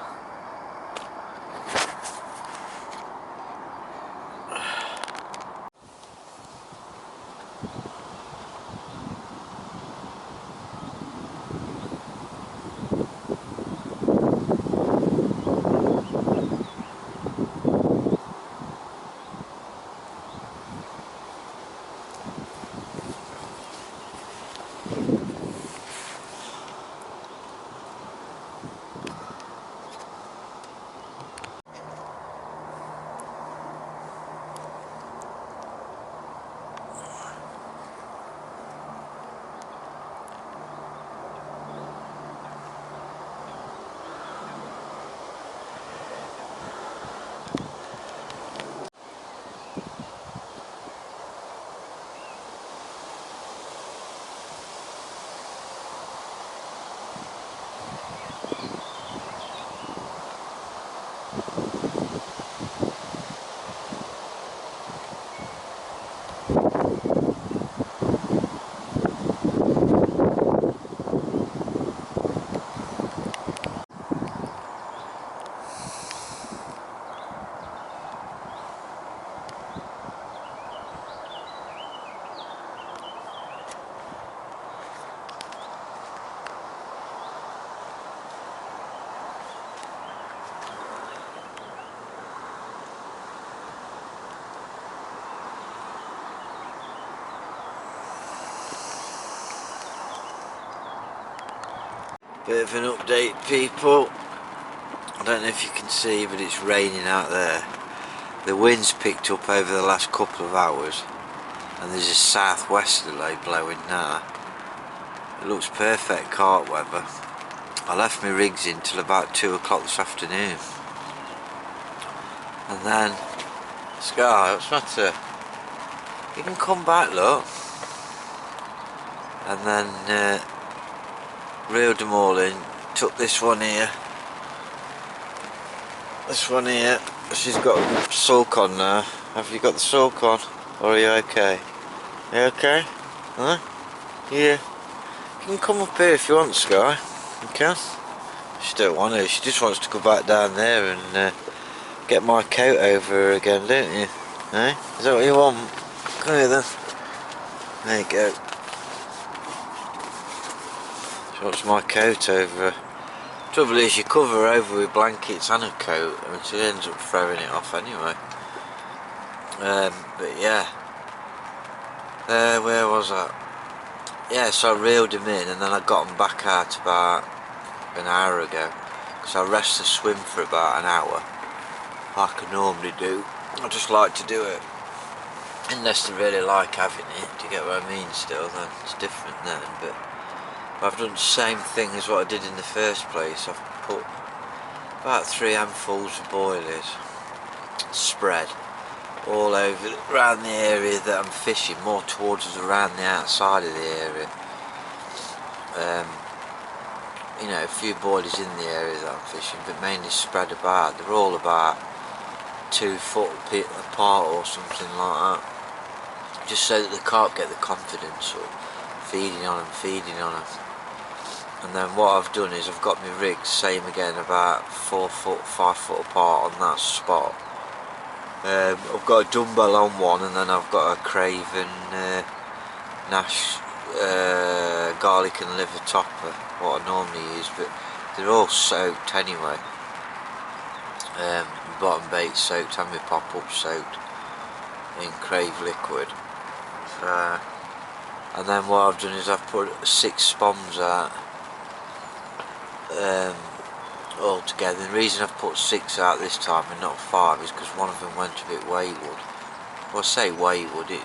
Bit of an update, people. I don't know if you can see, but it's raining out there. The wind's picked up over the last couple of hours, and there's a southwesterly blowing now. It looks perfect carp weather. I left my rigs in till about 2 o'clock this afternoon, and then Sky, what's the matter? You can come back, look. And then reeled them all in. Took this one here. This one here. She's got a sulk on now. Have you got the sulk on? Or are you okay? You okay? Huh? Yeah. You can come up here if you want, Sky. You can. She don't want to. She just wants to go back down there and get my coat over her again, don't you? Eh? Is that what you want? Come here then. There you go. She wants my coat over her. Trouble is, you cover her over with blankets and a coat, and she ends up throwing it off anyway. But yeah. Where was I? Yeah, so I reeled him in, and then I got him back out about an hour ago, because I rest the swim for about an hour, like I normally do. I just like to do it, unless they really like having it. Do you get what I mean? Still, then it's different then. But I've done the same thing as what I did in the first place. I've put about 3 handfuls of boilies spread all over around the area that I'm fishing, more towards around the outside of the area. You know, a few boilies in the area that I'm fishing, but mainly spread about. They're all about 2 foot apart or something like that, just so that the carp get the confidence of feeding on them. And then what I've done is I've got my rigs, same again, about 4 foot, 5 foot apart on that spot. I've got a dumbbell on one, and then I've got a Craven Nash garlic and liver topper, what I normally use, but they're all soaked anyway. Bottom bait soaked and my pop-up soaked in Crave liquid. And then what I've done is I've put 6 spombs out all together. The reason I've put 6 out this time and not 5 is because one of them went a bit wayward. Well, I say wayward, the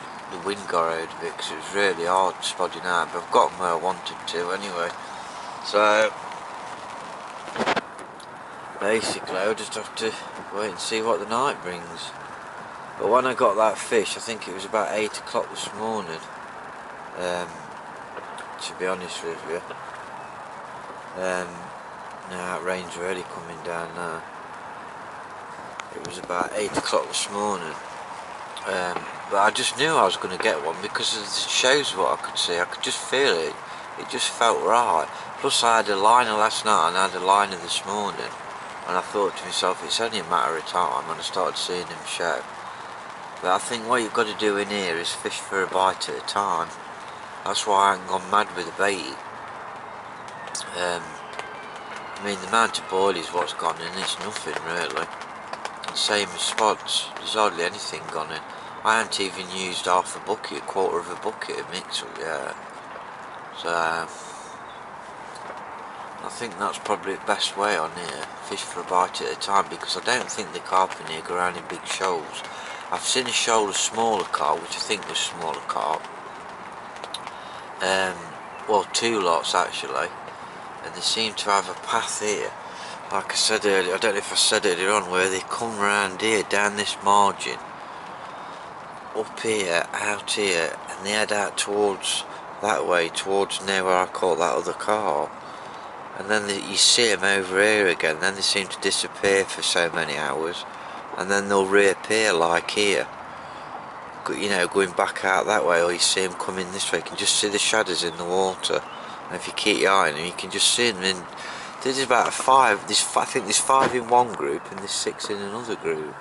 wind got out of it because it was really hard spodding out, but I've got them where I wanted to anyway. So basically I'll just have to wait and see what the night brings. But when I got that fish, I think it was about 8 o'clock this morning, to be honest with you. Now that rain's really coming down now. It was about 8 o'clock this morning. But I just knew I was going to get one because of the shows what I could see. I could just feel it. It just felt right. Plus I had a liner last night and I had a liner this morning. And I thought to myself, it's only a matter of time, and I started seeing them show. But I think what you've got to do in here is fish for a bite at a time. That's why I haven't gone mad with the bait. I mean, the amount of boilies what's gone in, it's nothing really. And same as spots, there's hardly anything gone in. I haven't even used half a bucket, a quarter of a bucket of mix-up yet. So I think that's probably the best way on here, fish for a bite at a time, because I don't think the carp in here go around in big shoals. I've seen a shoal of smaller carp, which I think was smaller carp. Well, 2 lots actually, and they seem to have a path here. Like I said earlier, I don't know if I said earlier on, where they come round here, down this margin, up here, out here, and they head out towards that way, towards near where I caught that other carp. And then you see them over here again, then they seem to disappear for so many hours, and then they'll reappear like here, you know, going back out that way, or you see them coming this way. You can just see the shadows in the water, and if you keep your eye on them, you can just see them. In there's about 5, I think there's 5 in one group and there's 6 in another group.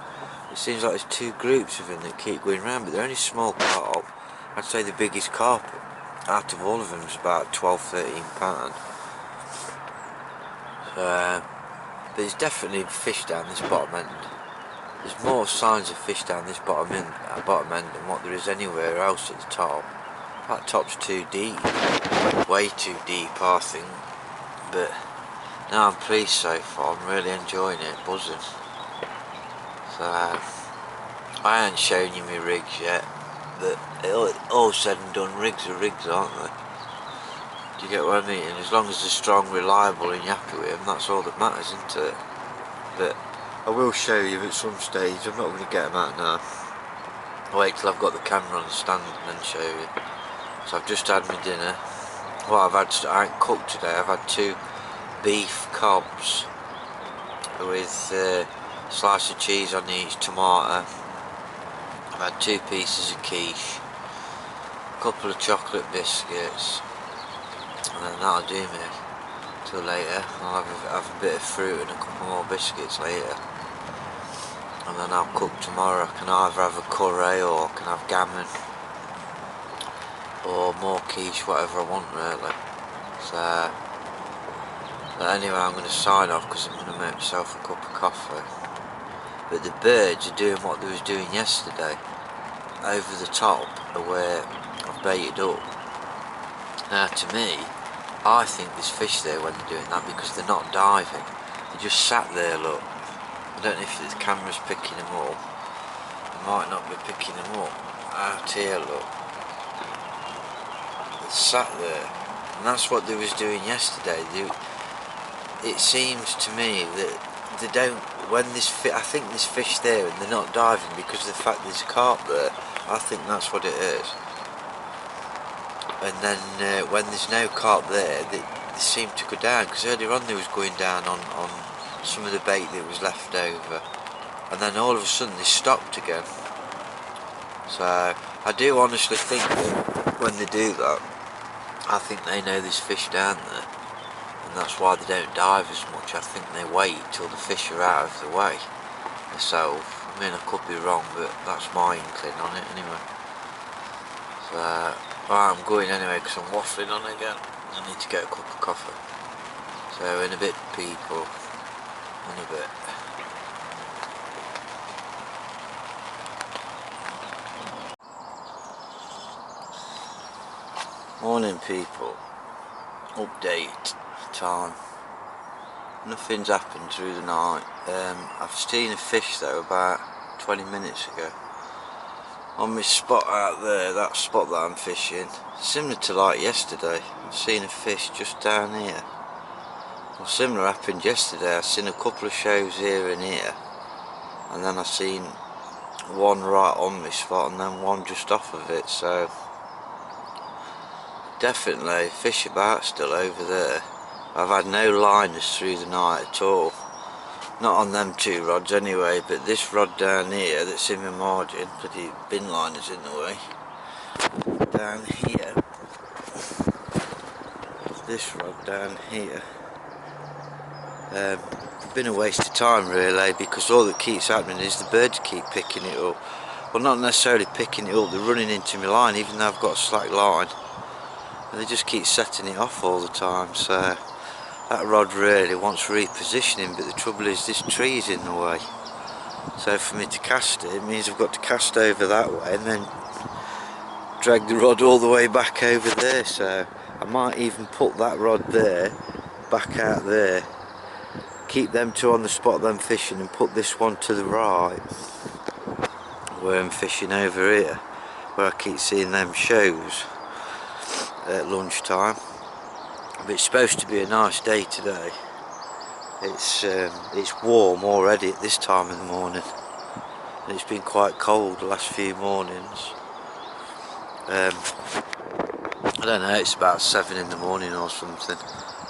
It seems like there's 2 groups of them that keep going round, but they're only small carp. I'd say the biggest carp out of all of them is about 12-13 pound. But there's definitely fish down this bottom end. There's more signs of fish down this bottom end than what there is anywhere else at the top. That top's too deep, way too deep I think. But now I'm pleased so far, I'm really enjoying it, buzzing. So I ain't shown you my rigs yet, but all said and done, rigs are rigs, aren't they? Do you get what I mean? And as long as they're strong, reliable and you're happy with them, that's all that matters, isn't it? But I will show you at some stage. I'm not going to get them out now. I'll wait till I've got the camera on the stand and then show you. So I've just had my dinner. Well, I ain't cooked today. I've had 2 beef cobs with a slice of cheese on each, tomato. I've had 2 pieces of quiche, a couple of chocolate biscuits, and then that'll do me till later. I'll have a bit of fruit and a couple more biscuits later. and then I'll cook tomorrow. I can either have a curry or I can have gammon or more quiche, whatever I want really. So but anyway, I'm going to sign off because I'm going to make myself a cup of coffee. But the birds are doing what they was doing yesterday, over the top of where I've baited up. Now to me, I think there's fish there when they're doing that because they're not diving. They just sat there, look. I don't know if the camera's picking them up. It might not be picking them up. Out here, look. They sat there. And that's what they was doing yesterday. It seems to me that they don't, when there's I think there's fish there and they're not diving because of the fact there's a carp there. I think that's what it is. And then when there's no carp there, they seem to go down, because earlier on they was going down on some of the bait that was left over, and then all of a sudden they stopped again. So I do honestly think that when they do that, I think they know there's fish down there, and that's why they don't dive as much. I think they wait till the fish are out of the way themselves. I mean, I could be wrong, but that's my inkling on it anyway. So right, I'm going anyway because I'm waffling on again. I need to get a cup of coffee. So in a bit, people. In a bit. Morning, people. Update time. Nothing's happened through the night. I've seen a fish though about 20 minutes ago. On my spot out there, that spot that I'm fishing, similar to like yesterday, I've seen a fish just down here. Well, similar happened yesterday. I've seen a couple of shows here and here, and then I've seen one right on my spot and then one just off of it. So definitely fish about still over there. I've had no liners through the night at all. Not on them two rods anyway, but this rod down here that's in my margin, bloody bin liner's in the way. Down here, this rod down here, been a waste of time really, because all that keeps happening is the birds keep picking it up. Well, not necessarily picking it up, they're running into my line even though I've got a slack line, and they just keep setting it off all the time. So that rod really wants repositioning, but the trouble is this tree's in the way. So for me to cast it, it means I've got to cast over that way and then drag the rod all the way back over there. So I might even put that rod there, back out there, keep them two on the spot that I'm fishing, and put this one to the right where I'm fishing over here, where I keep seeing them shows at lunchtime. But it's supposed to be a nice day today. It's warm already at this time in the morning, and it's been quite cold the last few mornings. I don't know, it's about 7 in the morning or something.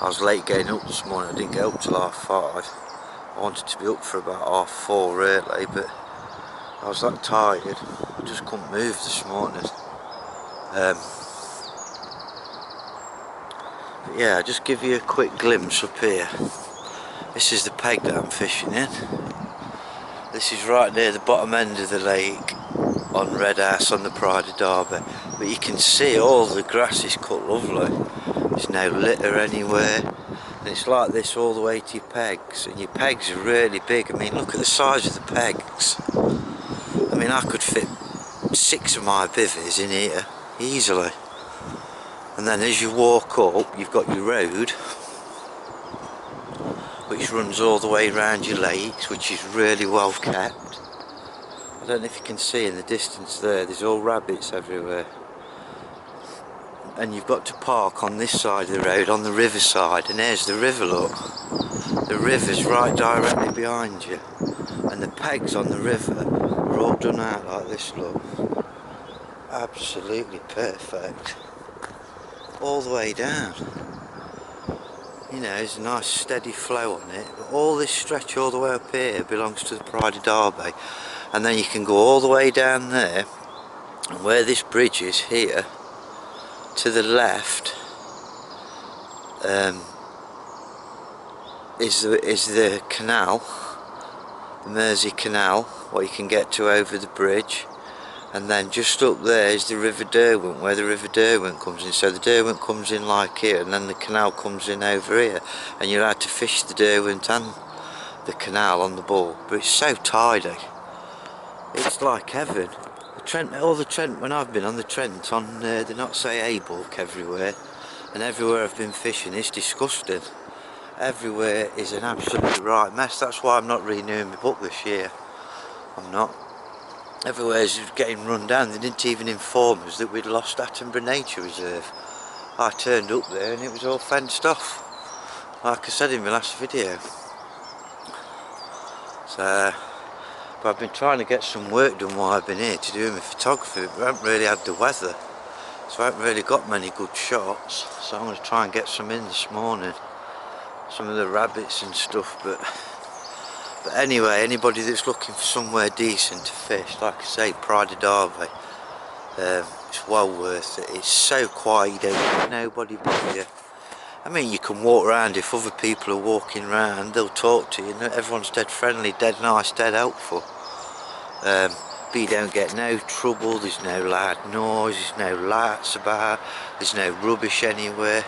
I was late getting up this morning. I didn't get up till 5:30. I wanted to be up for about 4:30 really, but I was that tired I just couldn't move this morning. But yeah, I'll just give you a quick glimpse up here. This is the peg that I'm fishing in. This is right near the bottom end of the lake on Red House on the Pride of Derby. But you can see all the grass is cut lovely. There's no litter anywhere. And it's like this all the way to your pegs. And your pegs are really big. I mean, look at the size of the pegs. I mean, I could fit 6 of my bivvies in here easily. And then as you walk up, you've got your road, which runs all the way around your lakes, which is really well kept. I don't know if you can see in the distance there's all rabbits everywhere. And you've got to park on this side of the road, on the river side, and there's the river, look. The river's right directly behind you. And the pegs on the river are all done out like this, look. Absolutely perfect. All the way down. You know, there's a nice steady flow on it. But all this stretch all the way up here belongs to the Pride of Derby. And then you can go all the way down there, and where this bridge is here, to the left, is the canal, the Mersey Canal, what you can get to over the bridge, and then just up there is the River Derwent, where the River Derwent comes in. So the Derwent comes in like here, and then the canal comes in over here, and you're allowed to fish the Derwent and the canal on the ball. But it's so tidy, it's like heaven. The Trent, all the Trent, when I've been on the Trent, on the Not Say A book everywhere, and everywhere I've been fishing, it's disgusting. Everywhere is an absolute right mess. That's why I'm not renewing my book this year. I'm not. Everywhere's getting run down. They didn't even inform us that we'd lost Attenborough Nature Reserve. I turned up there and it was all fenced off, like I said in my last video. So, but I've been trying to get some work done while I've been here to do my photography. We haven't really had the weather, so I haven't really got many good shots. So I'm going to try and get some in this morning. Some of the rabbits and stuff, but anyway, anybody that's looking for somewhere decent to fish, like I say, Pride of Derby, it's well worth it. It's so quiet, you don't get nobody but you. I mean, you can walk around, if other people are walking around, they'll talk to you, everyone's dead friendly, dead nice, dead helpful. But you don't get no trouble, there's no loud noise, there's no lights about, there's no rubbish anywhere.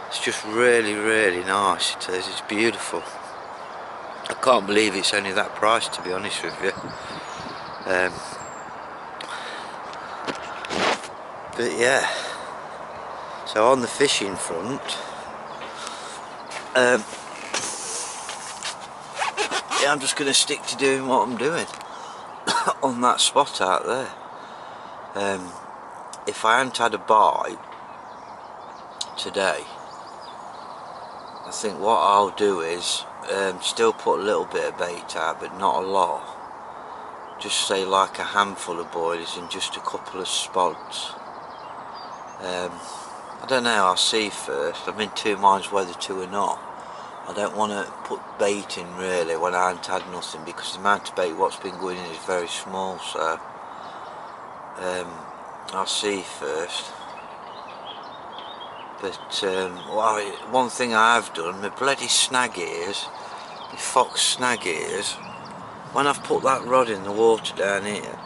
It's just really, really nice, it is, it's beautiful. I can't believe it's only that price, to be honest with you. But yeah, so on the fishing front, yeah, I'm just going to stick to doing what I'm doing on that spot out there. If I hadn't had a bite today, I think what I'll do is still put a little bit of bait out, but not a lot. Just say like a handful of boilies in just a couple of spots. I don't know, I'll see first. I'm in two minds whether to or not. I don't want to put bait in really when I haven't had nothing, because the amount of bait what's been going in is very small, so I'll see first. But one thing I have done, my bloody snag ears, my fox snag ears, when I've put that rod in the water down here,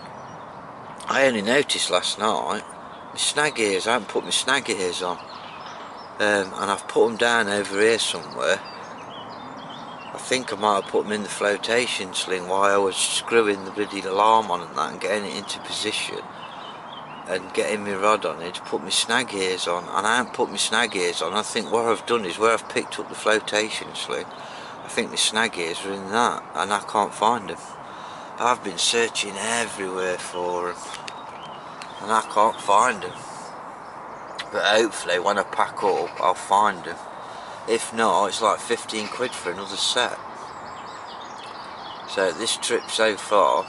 I only noticed last night, my snag ears, I haven't put my snag ears on, and I've put them down over here somewhere. I think I might have put them in the flotation sling while I was screwing the bloody alarm on and that, and getting it into position and getting my rod on it to put my snag ears on, and I haven't put my snag ears on. I think what I've done is where I've picked up the flotation sling, I think my snag ears are in that, and I can't find them. I've been searching everywhere for them and I can't find them, but hopefully when I pack up I'll find them. If not, it's like 15 quid for another set. So this trip so far,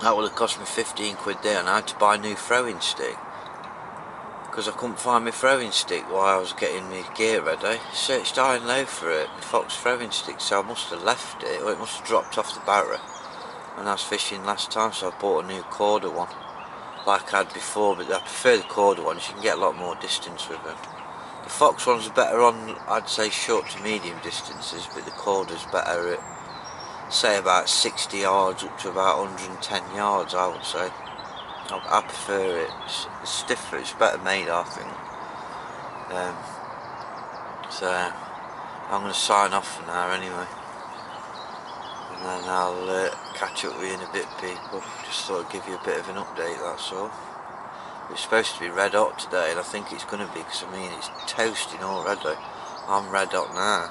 that would have cost me 15 quid there, and I had to buy a new throwing stick because I couldn't find my throwing stick while I was getting my gear ready. Searched high and low for it, the fox throwing stick, so I must have left it, or it must have dropped off the barrow when I was fishing last time, so I bought a new Corda one like I had before, but I prefer the Corda ones, you can get a lot more distance with them. The fox ones are better on, I'd say, short to medium distances, but the Corda's better at, say, about 60 yards up to about 110 yards, I would say. I prefer it, it's stiffer, it's better made, I think. So I'm going to sign off for now anyway, and then I'll catch up with you in a bit, people. Just thought I'd give you a bit of an update, that's all. It's supposed to be red hot today, and I think it's going to be, because I mean it's toasting already. I'm red hot now,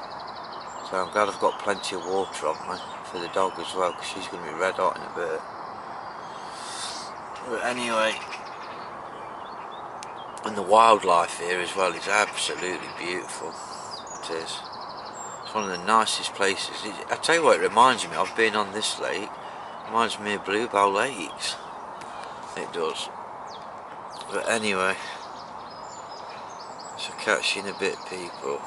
so I'm glad I've got plenty of water on me for the dog as well, because she's going to be red hot in a bit. But anyway, and the wildlife here as well is absolutely beautiful. It is. It's one of the nicest places. I tell you what it reminds me of, being on this lake. It reminds me of Bluebell Lakes. It does. But anyway, so catch you in a bit, people.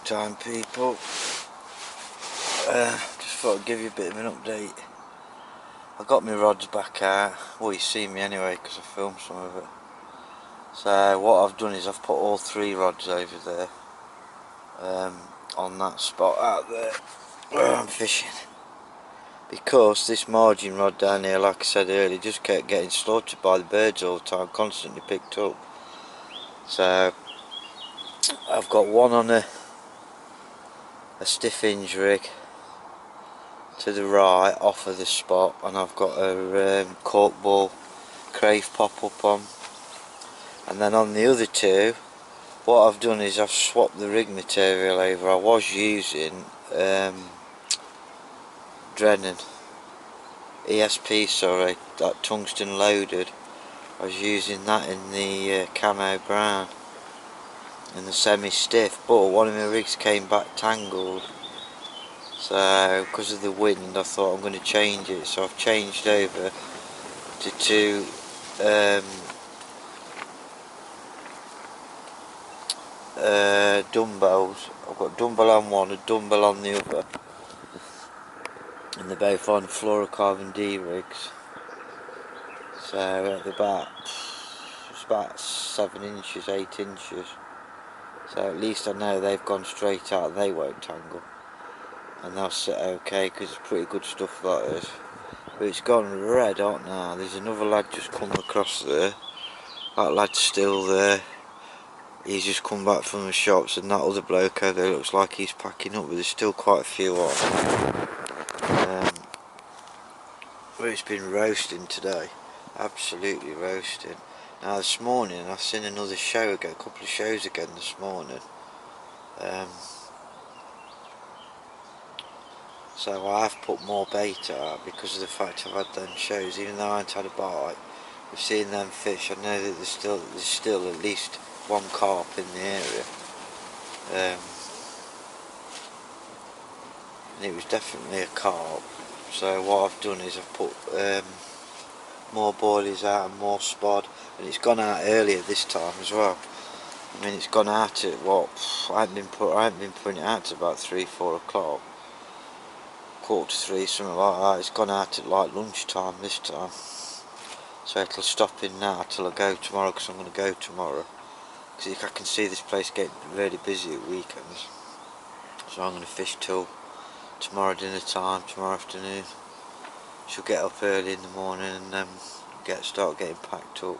time, people. Just thought I'd give you a bit of an update. I got my rods back out. Well, you see me anyway because I filmed some of it. So what I've done is I've put all 3 rods over there, on that spot out there where I'm fishing, because this margin rod down here, like I said earlier, just kept getting slaughtered by the birds all the time, constantly picked up. So I've got one on a stiff hinge rig to the right off of the spot, and I've got a cork ball crave pop up on, and then on the other 2 what I've done is I've swapped the rig material over. I was using Drennan ESP, sorry, that tungsten loaded. I was using that in the camo brown in the semi-stiff, but one of my rigs came back tangled, so because of the wind I thought I'm going to change it, so I've changed over to 2 dumbbells. I've got dumbbell on one, a dumbbell on the other, and they're both on fluorocarbon D rigs. So they're it's about 7 inches, 8 inches. So at least I know they've gone straight out, they won't tangle, and they'll sit okay, because it's pretty good stuff that is. But it's gone red hot now. There's another lad just come across there. That lad's still there. He's just come back from the shops, and that other bloke over there looks like he's packing up, but there's still quite a few on. But it's been roasting today, absolutely roasting. Now this morning I've seen another show again, a couple of shows again this morning. So I have put more bait out because of the fact I've had them shows. Even though I haven't had a bite, we've seen them fish. I know that there's still at least 1 carp in the area. And it was definitely a carp. So what I've done is I've put more boilies out and more spod, and it's gone out earlier this time as well. I mean, it's gone out at what, I haven't been putting it out to about 3-4 o'clock, 2:45, something like that. It's gone out at like lunchtime this time, so it'll stop in now till I go tomorrow, because I'm going to go tomorrow, because I can see this place getting really busy at weekends. So I'm going to fish till tomorrow dinner time, tomorrow afternoon. She'll get up early in the morning and start getting packed up.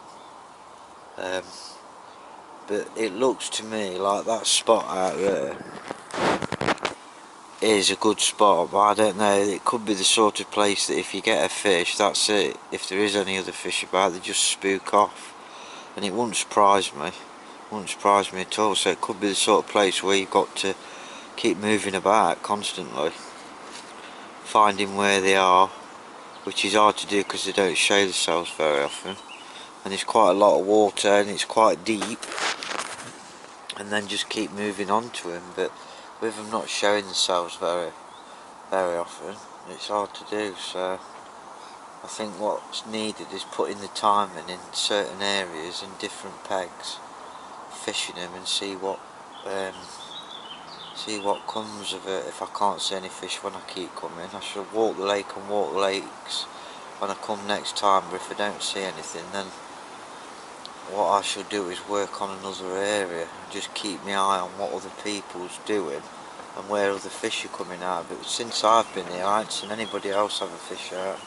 But it looks to me like that spot out there is a good spot, but I don't know, it could be the sort of place that if you get a fish, that's it. If there is any other fish about, they just spook off, and it wouldn't surprise me. At all. So it could be the sort of place where you've got to keep moving about constantly, finding where they are, which is hard to do because they don't show themselves very often, and there's quite a lot of water and it's quite deep, and then just keep moving on to them. But with them not showing themselves very often, it's hard to do. So I think what's needed is putting the time in certain areas and different pegs, fishing them, and see what comes of it. If I can't see any fish when I keep coming, I shall walk the lake and walk the lakes when I come next time. But if I don't see anything, then what I shall do is work on another area and just keep my eye on what other people's doing and where other fish are coming out. But since I've been here, I haven't seen anybody else have a fish out.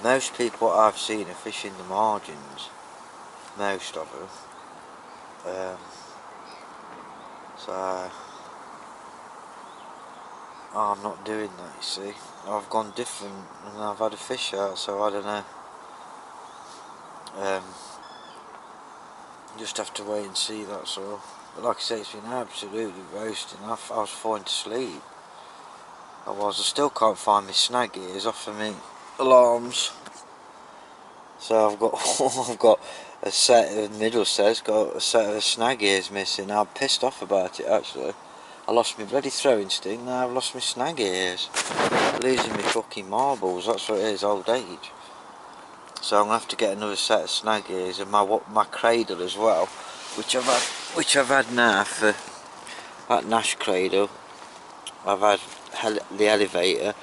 Most people I've seen are fishing the margins, most of them. So I'm not doing that, you see. I've gone different and I've had a fish out, so I don't know. Just have to wait and see, that's all. But like I say, it's been absolutely roasting. I was falling to sleep. I still can't find my snag ears off of me alarms. So I've got a set of middle sets, got a set of snag ears missing. I'm pissed off about it actually. I lost my bloody throw instinct, now I've lost my snag ears. Losing my fucking marbles, that's what it is, old age. So I'm gonna have to get another set of snag ears, and my cradle as well, which I've had now for That Nash cradle, I've had the elevator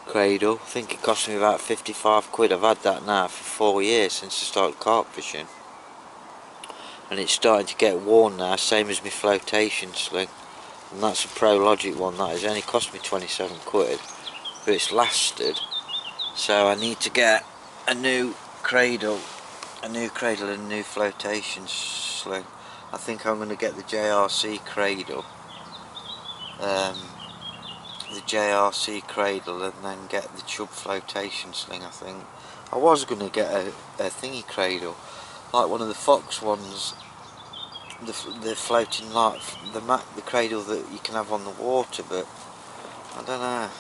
cradle, I think it cost me about 55 quid. I've had that now for 4 years since I started carp fishing, and it's starting to get worn now, same as my flotation sling, and that's a Pro Logic one. That is only cost me 27 quid, but it's lasted. So I need to get a new cradle, and a new flotation sling. I think I'm going to get the JRC cradle, and then get the Chub flotation sling. I think I was going to get a thingy cradle, like one of the Fox ones, the floating, like the cradle that you can have on the water, but I don't know.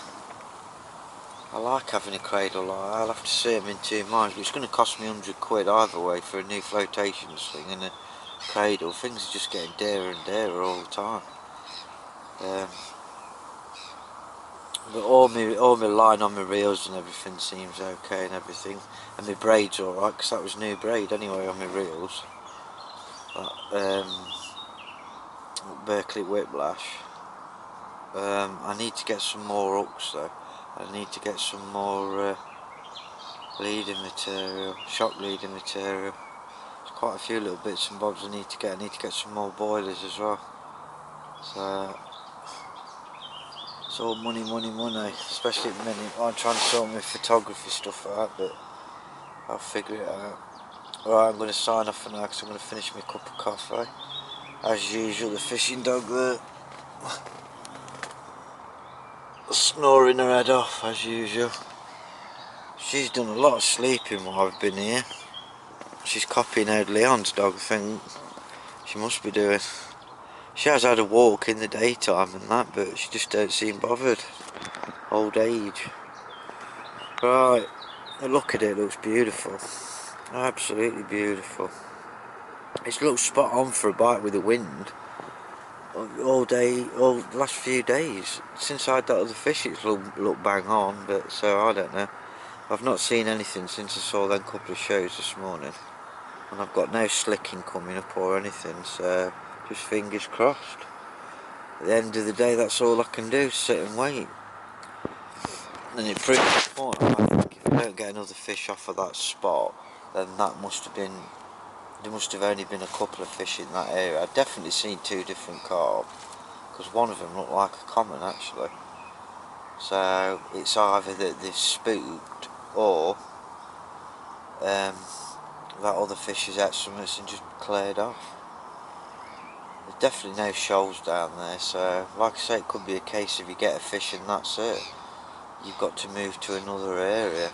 I like having a cradle. I'll have to see them in 2 minds, but it's going to cost me 100 quid either way for a new flotation sling and a cradle. Things are just getting dearer and dearer all the time. But all my line on my reels and everything seems okay and everything, and my braid's alright, because that was new braid anyway on my reels. Berkeley Whiplash. I need to get some more hooks though. I need to get some more leading material, shock leading material. There's quite a few little bits and bobs I need to get. I need to get some more boilers as well. So it's all money, especially at the minute. I'm trying to sort my photography stuff out, but I'll figure it out. Right, I'm going to sign off for now because I'm going to finish my cup of coffee. As usual, the fishing dog there, snoring her head off as usual. She's done a lot of sleeping while I've been here. She's copying out Leon's dog, I think. She must be doing. She has had a walk in the daytime and that, but she just don't seem bothered. Old age. Right, look at it, it looks beautiful. Absolutely beautiful. It looks spot on for a bite with the wind. All day, all the last few days. Since I had that other fish, it's looked bang on, but so I don't know. I've not seen anything since I saw them couple of shows this morning. And I've got no slicking coming up or anything, so just fingers crossed. At the end of the day, that's all I can do, sit and wait. And it proves the point. I think if I don't get another fish off of that spot, then that must have been, there must have only been a couple of fish in that area. I've definitely seen 2 different carp, because one of them looked like a common actually. So it's either that they've spooked, or that other fish has had something and just cleared off. There's definitely no shoals down there, so like I say, it could be a case if you get a fish and that's it. You've got to move to another area,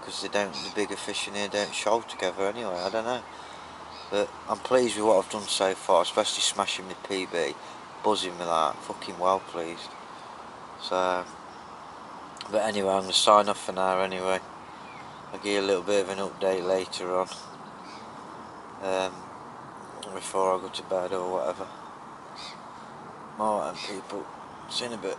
because the bigger fish in here don't shoal together anyway. I don't know, but I'm pleased with what I've done so far, especially smashing my PB, buzzing with that, fucking well pleased. So, but anyway, I'm going to sign off for now anyway. I'll give you a little bit of an update later on, before I go to bed or whatever. Alright people, see you in a bit.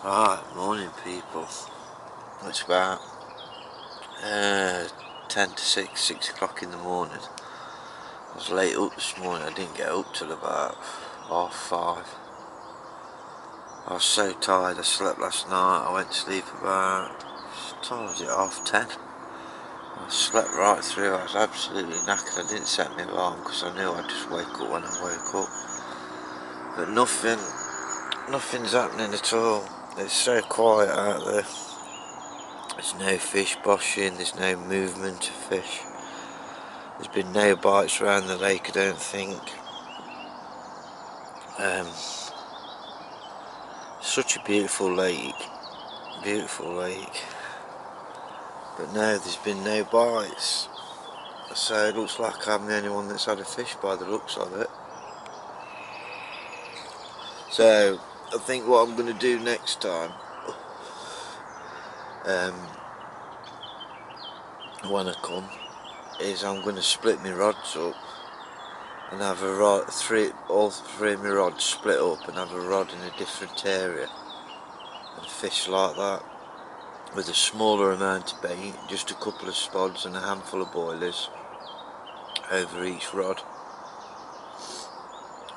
Right, morning people. It's about 10 to 6 o'clock in the morning. I was late up this morning. I didn't get up till about 5:30. I was so tired. I slept last night. I went to sleep about, what time was it, 10:30. I slept right through. I was absolutely knackered. I didn't set my alarm because I knew I'd just wake up when I woke up. But nothing's happening at all. It's so quiet out there. There's no fish boshing, there's no movement of fish. There's been no bites around the lake, I don't think. Such a beautiful lake, but no, there's been no bites. So it looks like I'm the only one that's had a fish by the looks of it. So I think what I'm going to do next time, when I come, is I'm going to split my rods up and have a rod, all three of my rods split up and have a rod in a different area and fish like that with a smaller amount of bait, just a couple of spods and a handful of boilers over each rod,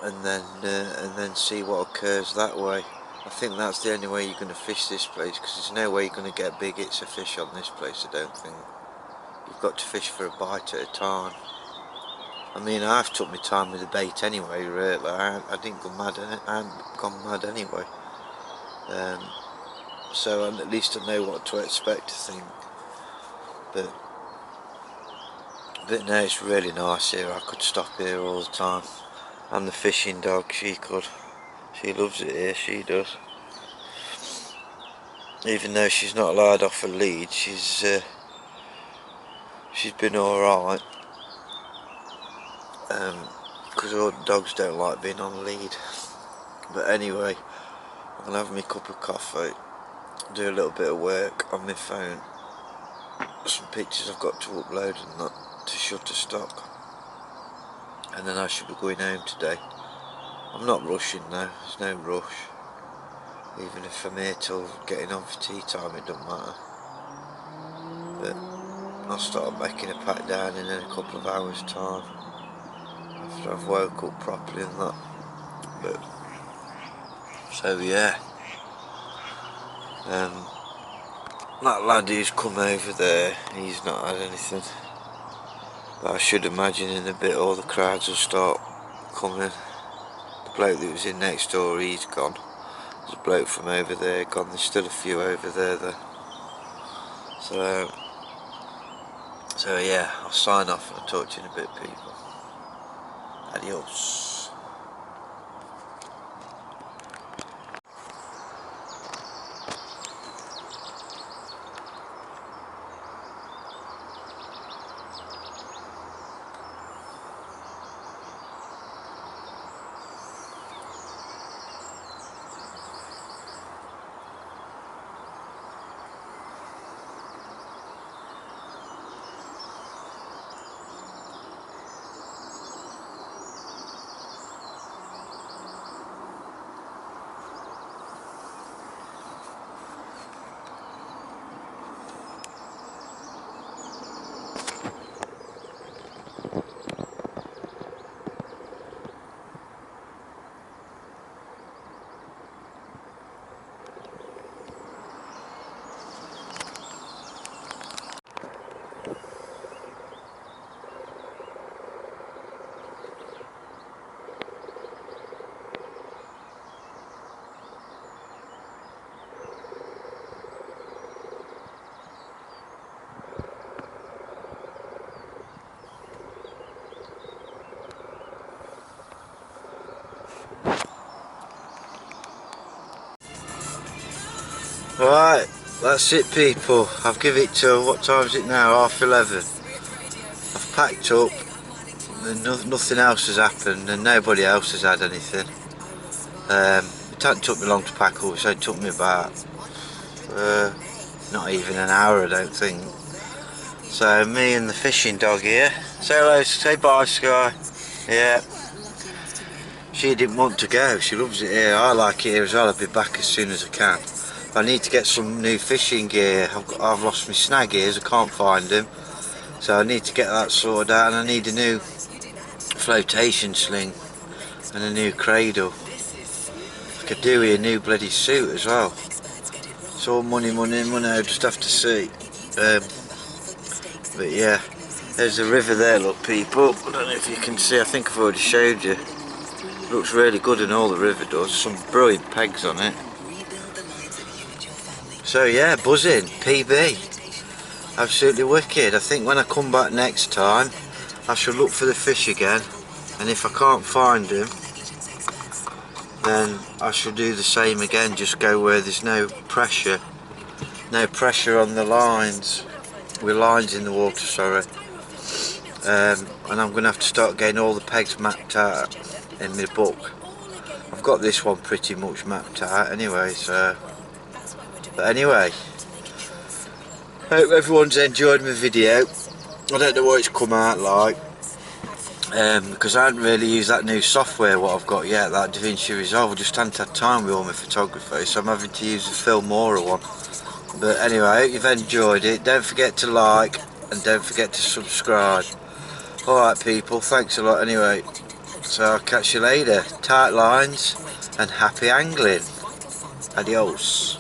and then see what occurs that way. I think that's the only way you're going to fish this place, because there's no way you're going to get big hits of fish on this place, I don't think. You've got to fish for a bite at a time. I mean, I've took my time with the bait anyway, really. I didn't go mad, I haven't gone mad anyway. So at least I know what to expect, I think. But no, it's really nice here. I could stop here all the time. And the fishing dog, she could. She loves it here, she does. Even though she's not allowed off a lead, she's been alright. Because all dogs don't like being on a lead. But anyway, I'm going to have my cup of coffee, do a little bit of work on my phone, some pictures I've got to upload and that to Shutterstock, and then I should be going home today. I'm not rushing though, there's no rush. Even if I'm here till getting on for tea time, it doesn't matter. But I'll start making a pack down in a couple of hours time, after I've woke up properly and that. But so yeah, that lad who's come over there, he's not had anything. But I should imagine in a bit all the crowds will start coming. The bloke that was in next door, he's gone. There's a bloke from over there gone. There's still a few over there though. So yeah, I'll sign off and I'll talk to you in a bit, people. Adios. Right, that's it, people. I've given it till, what time is it now? 11:30. I've packed up and nothing else has happened and nobody else has had anything. It hasn't took me long to pack up, so it took me about not even an hour, I don't think. So me and the fishing dog here. Say hello, say bye, Sky. Yeah. She didn't want to go, she loves it here. I like it here as well. I'll be back as soon as I can. I need to get some new fishing gear. I've lost my snag ears, I can't find them. So I need to get that sorted out, and I need a new flotation sling and a new cradle. I could do with a new bloody suit as well. It's all money, I just have to see. But yeah, there's the river there, look, people. I don't know if you can see, I think I've already showed you. It looks really good and all the river does. Some brilliant pegs on it. So yeah, buzzing, PB. absolutely wicked. I think when I come back next time I shall look for the fish again, and if I can't find him then I shall do the same again, just go where there's no pressure on the lines, with lines in the water, sorry. And I'm going to have to start getting all the pegs mapped out in my book. I've got this one pretty much mapped out anyway, so, but anyway, hope everyone's enjoyed my video. I don't know what it's come out like, because I haven't really used that new software what I've got yet, that DaVinci Resolve. I just haven't had time with all my photography, so I'm having to use the Filmora one. But anyway, I hope you've enjoyed it. Don't forget to like and don't forget to subscribe. Alright people, thanks a lot anyway. So I'll catch you later. Tight lines and happy angling. Adios.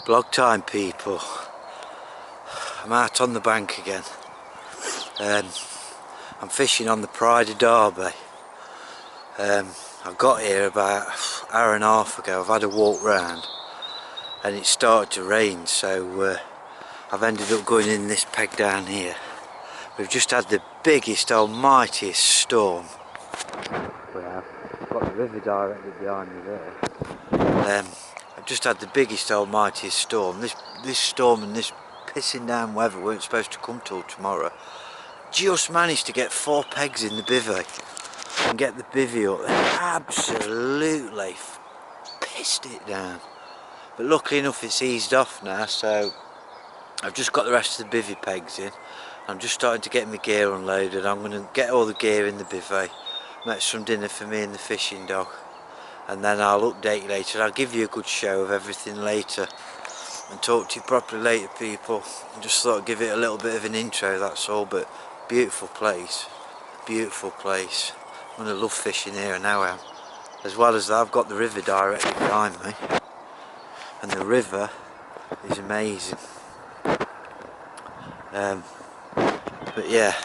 Vlog time, people. I'm out on the bank again. I'm fishing on the Pride of Derby. I got here about an hour and a half ago. I've had a walk round and it started to rain, so I've ended up going in this peg down here. We've just had the biggest, almightiest storm. We have. I've got the river directly behind me there. I've just had the biggest, almightiest storm. This storm and this pissing down weather weren't supposed to come till tomorrow. Just managed to get 4 pegs in the bivvy and get the bivvy up. Absolutely pissed it down. But luckily enough it's eased off now, so I've just got the rest of the bivvy pegs in. I'm just starting to get my gear unloaded. I'm going to get all the gear in the bivvy, make some dinner for me and the fishing dog, and then I'll update you later. I'll give you a good show of everything later and talk to you properly later, people. I just thought I'd give it a little bit of an intro, that's all. But beautiful place, beautiful place. I'm going to love fishing here now. As well as that, I've got the river directly behind me, and the river is amazing. But yeah,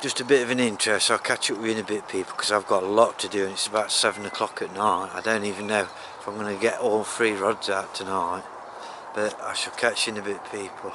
just a bit of an intro, so I'll catch up with you in a bit, people, because I've got a lot to do and it's about 7 o'clock at night. I don't even know if I'm going to get all 3 rods out tonight, but I shall catch you in a bit, people.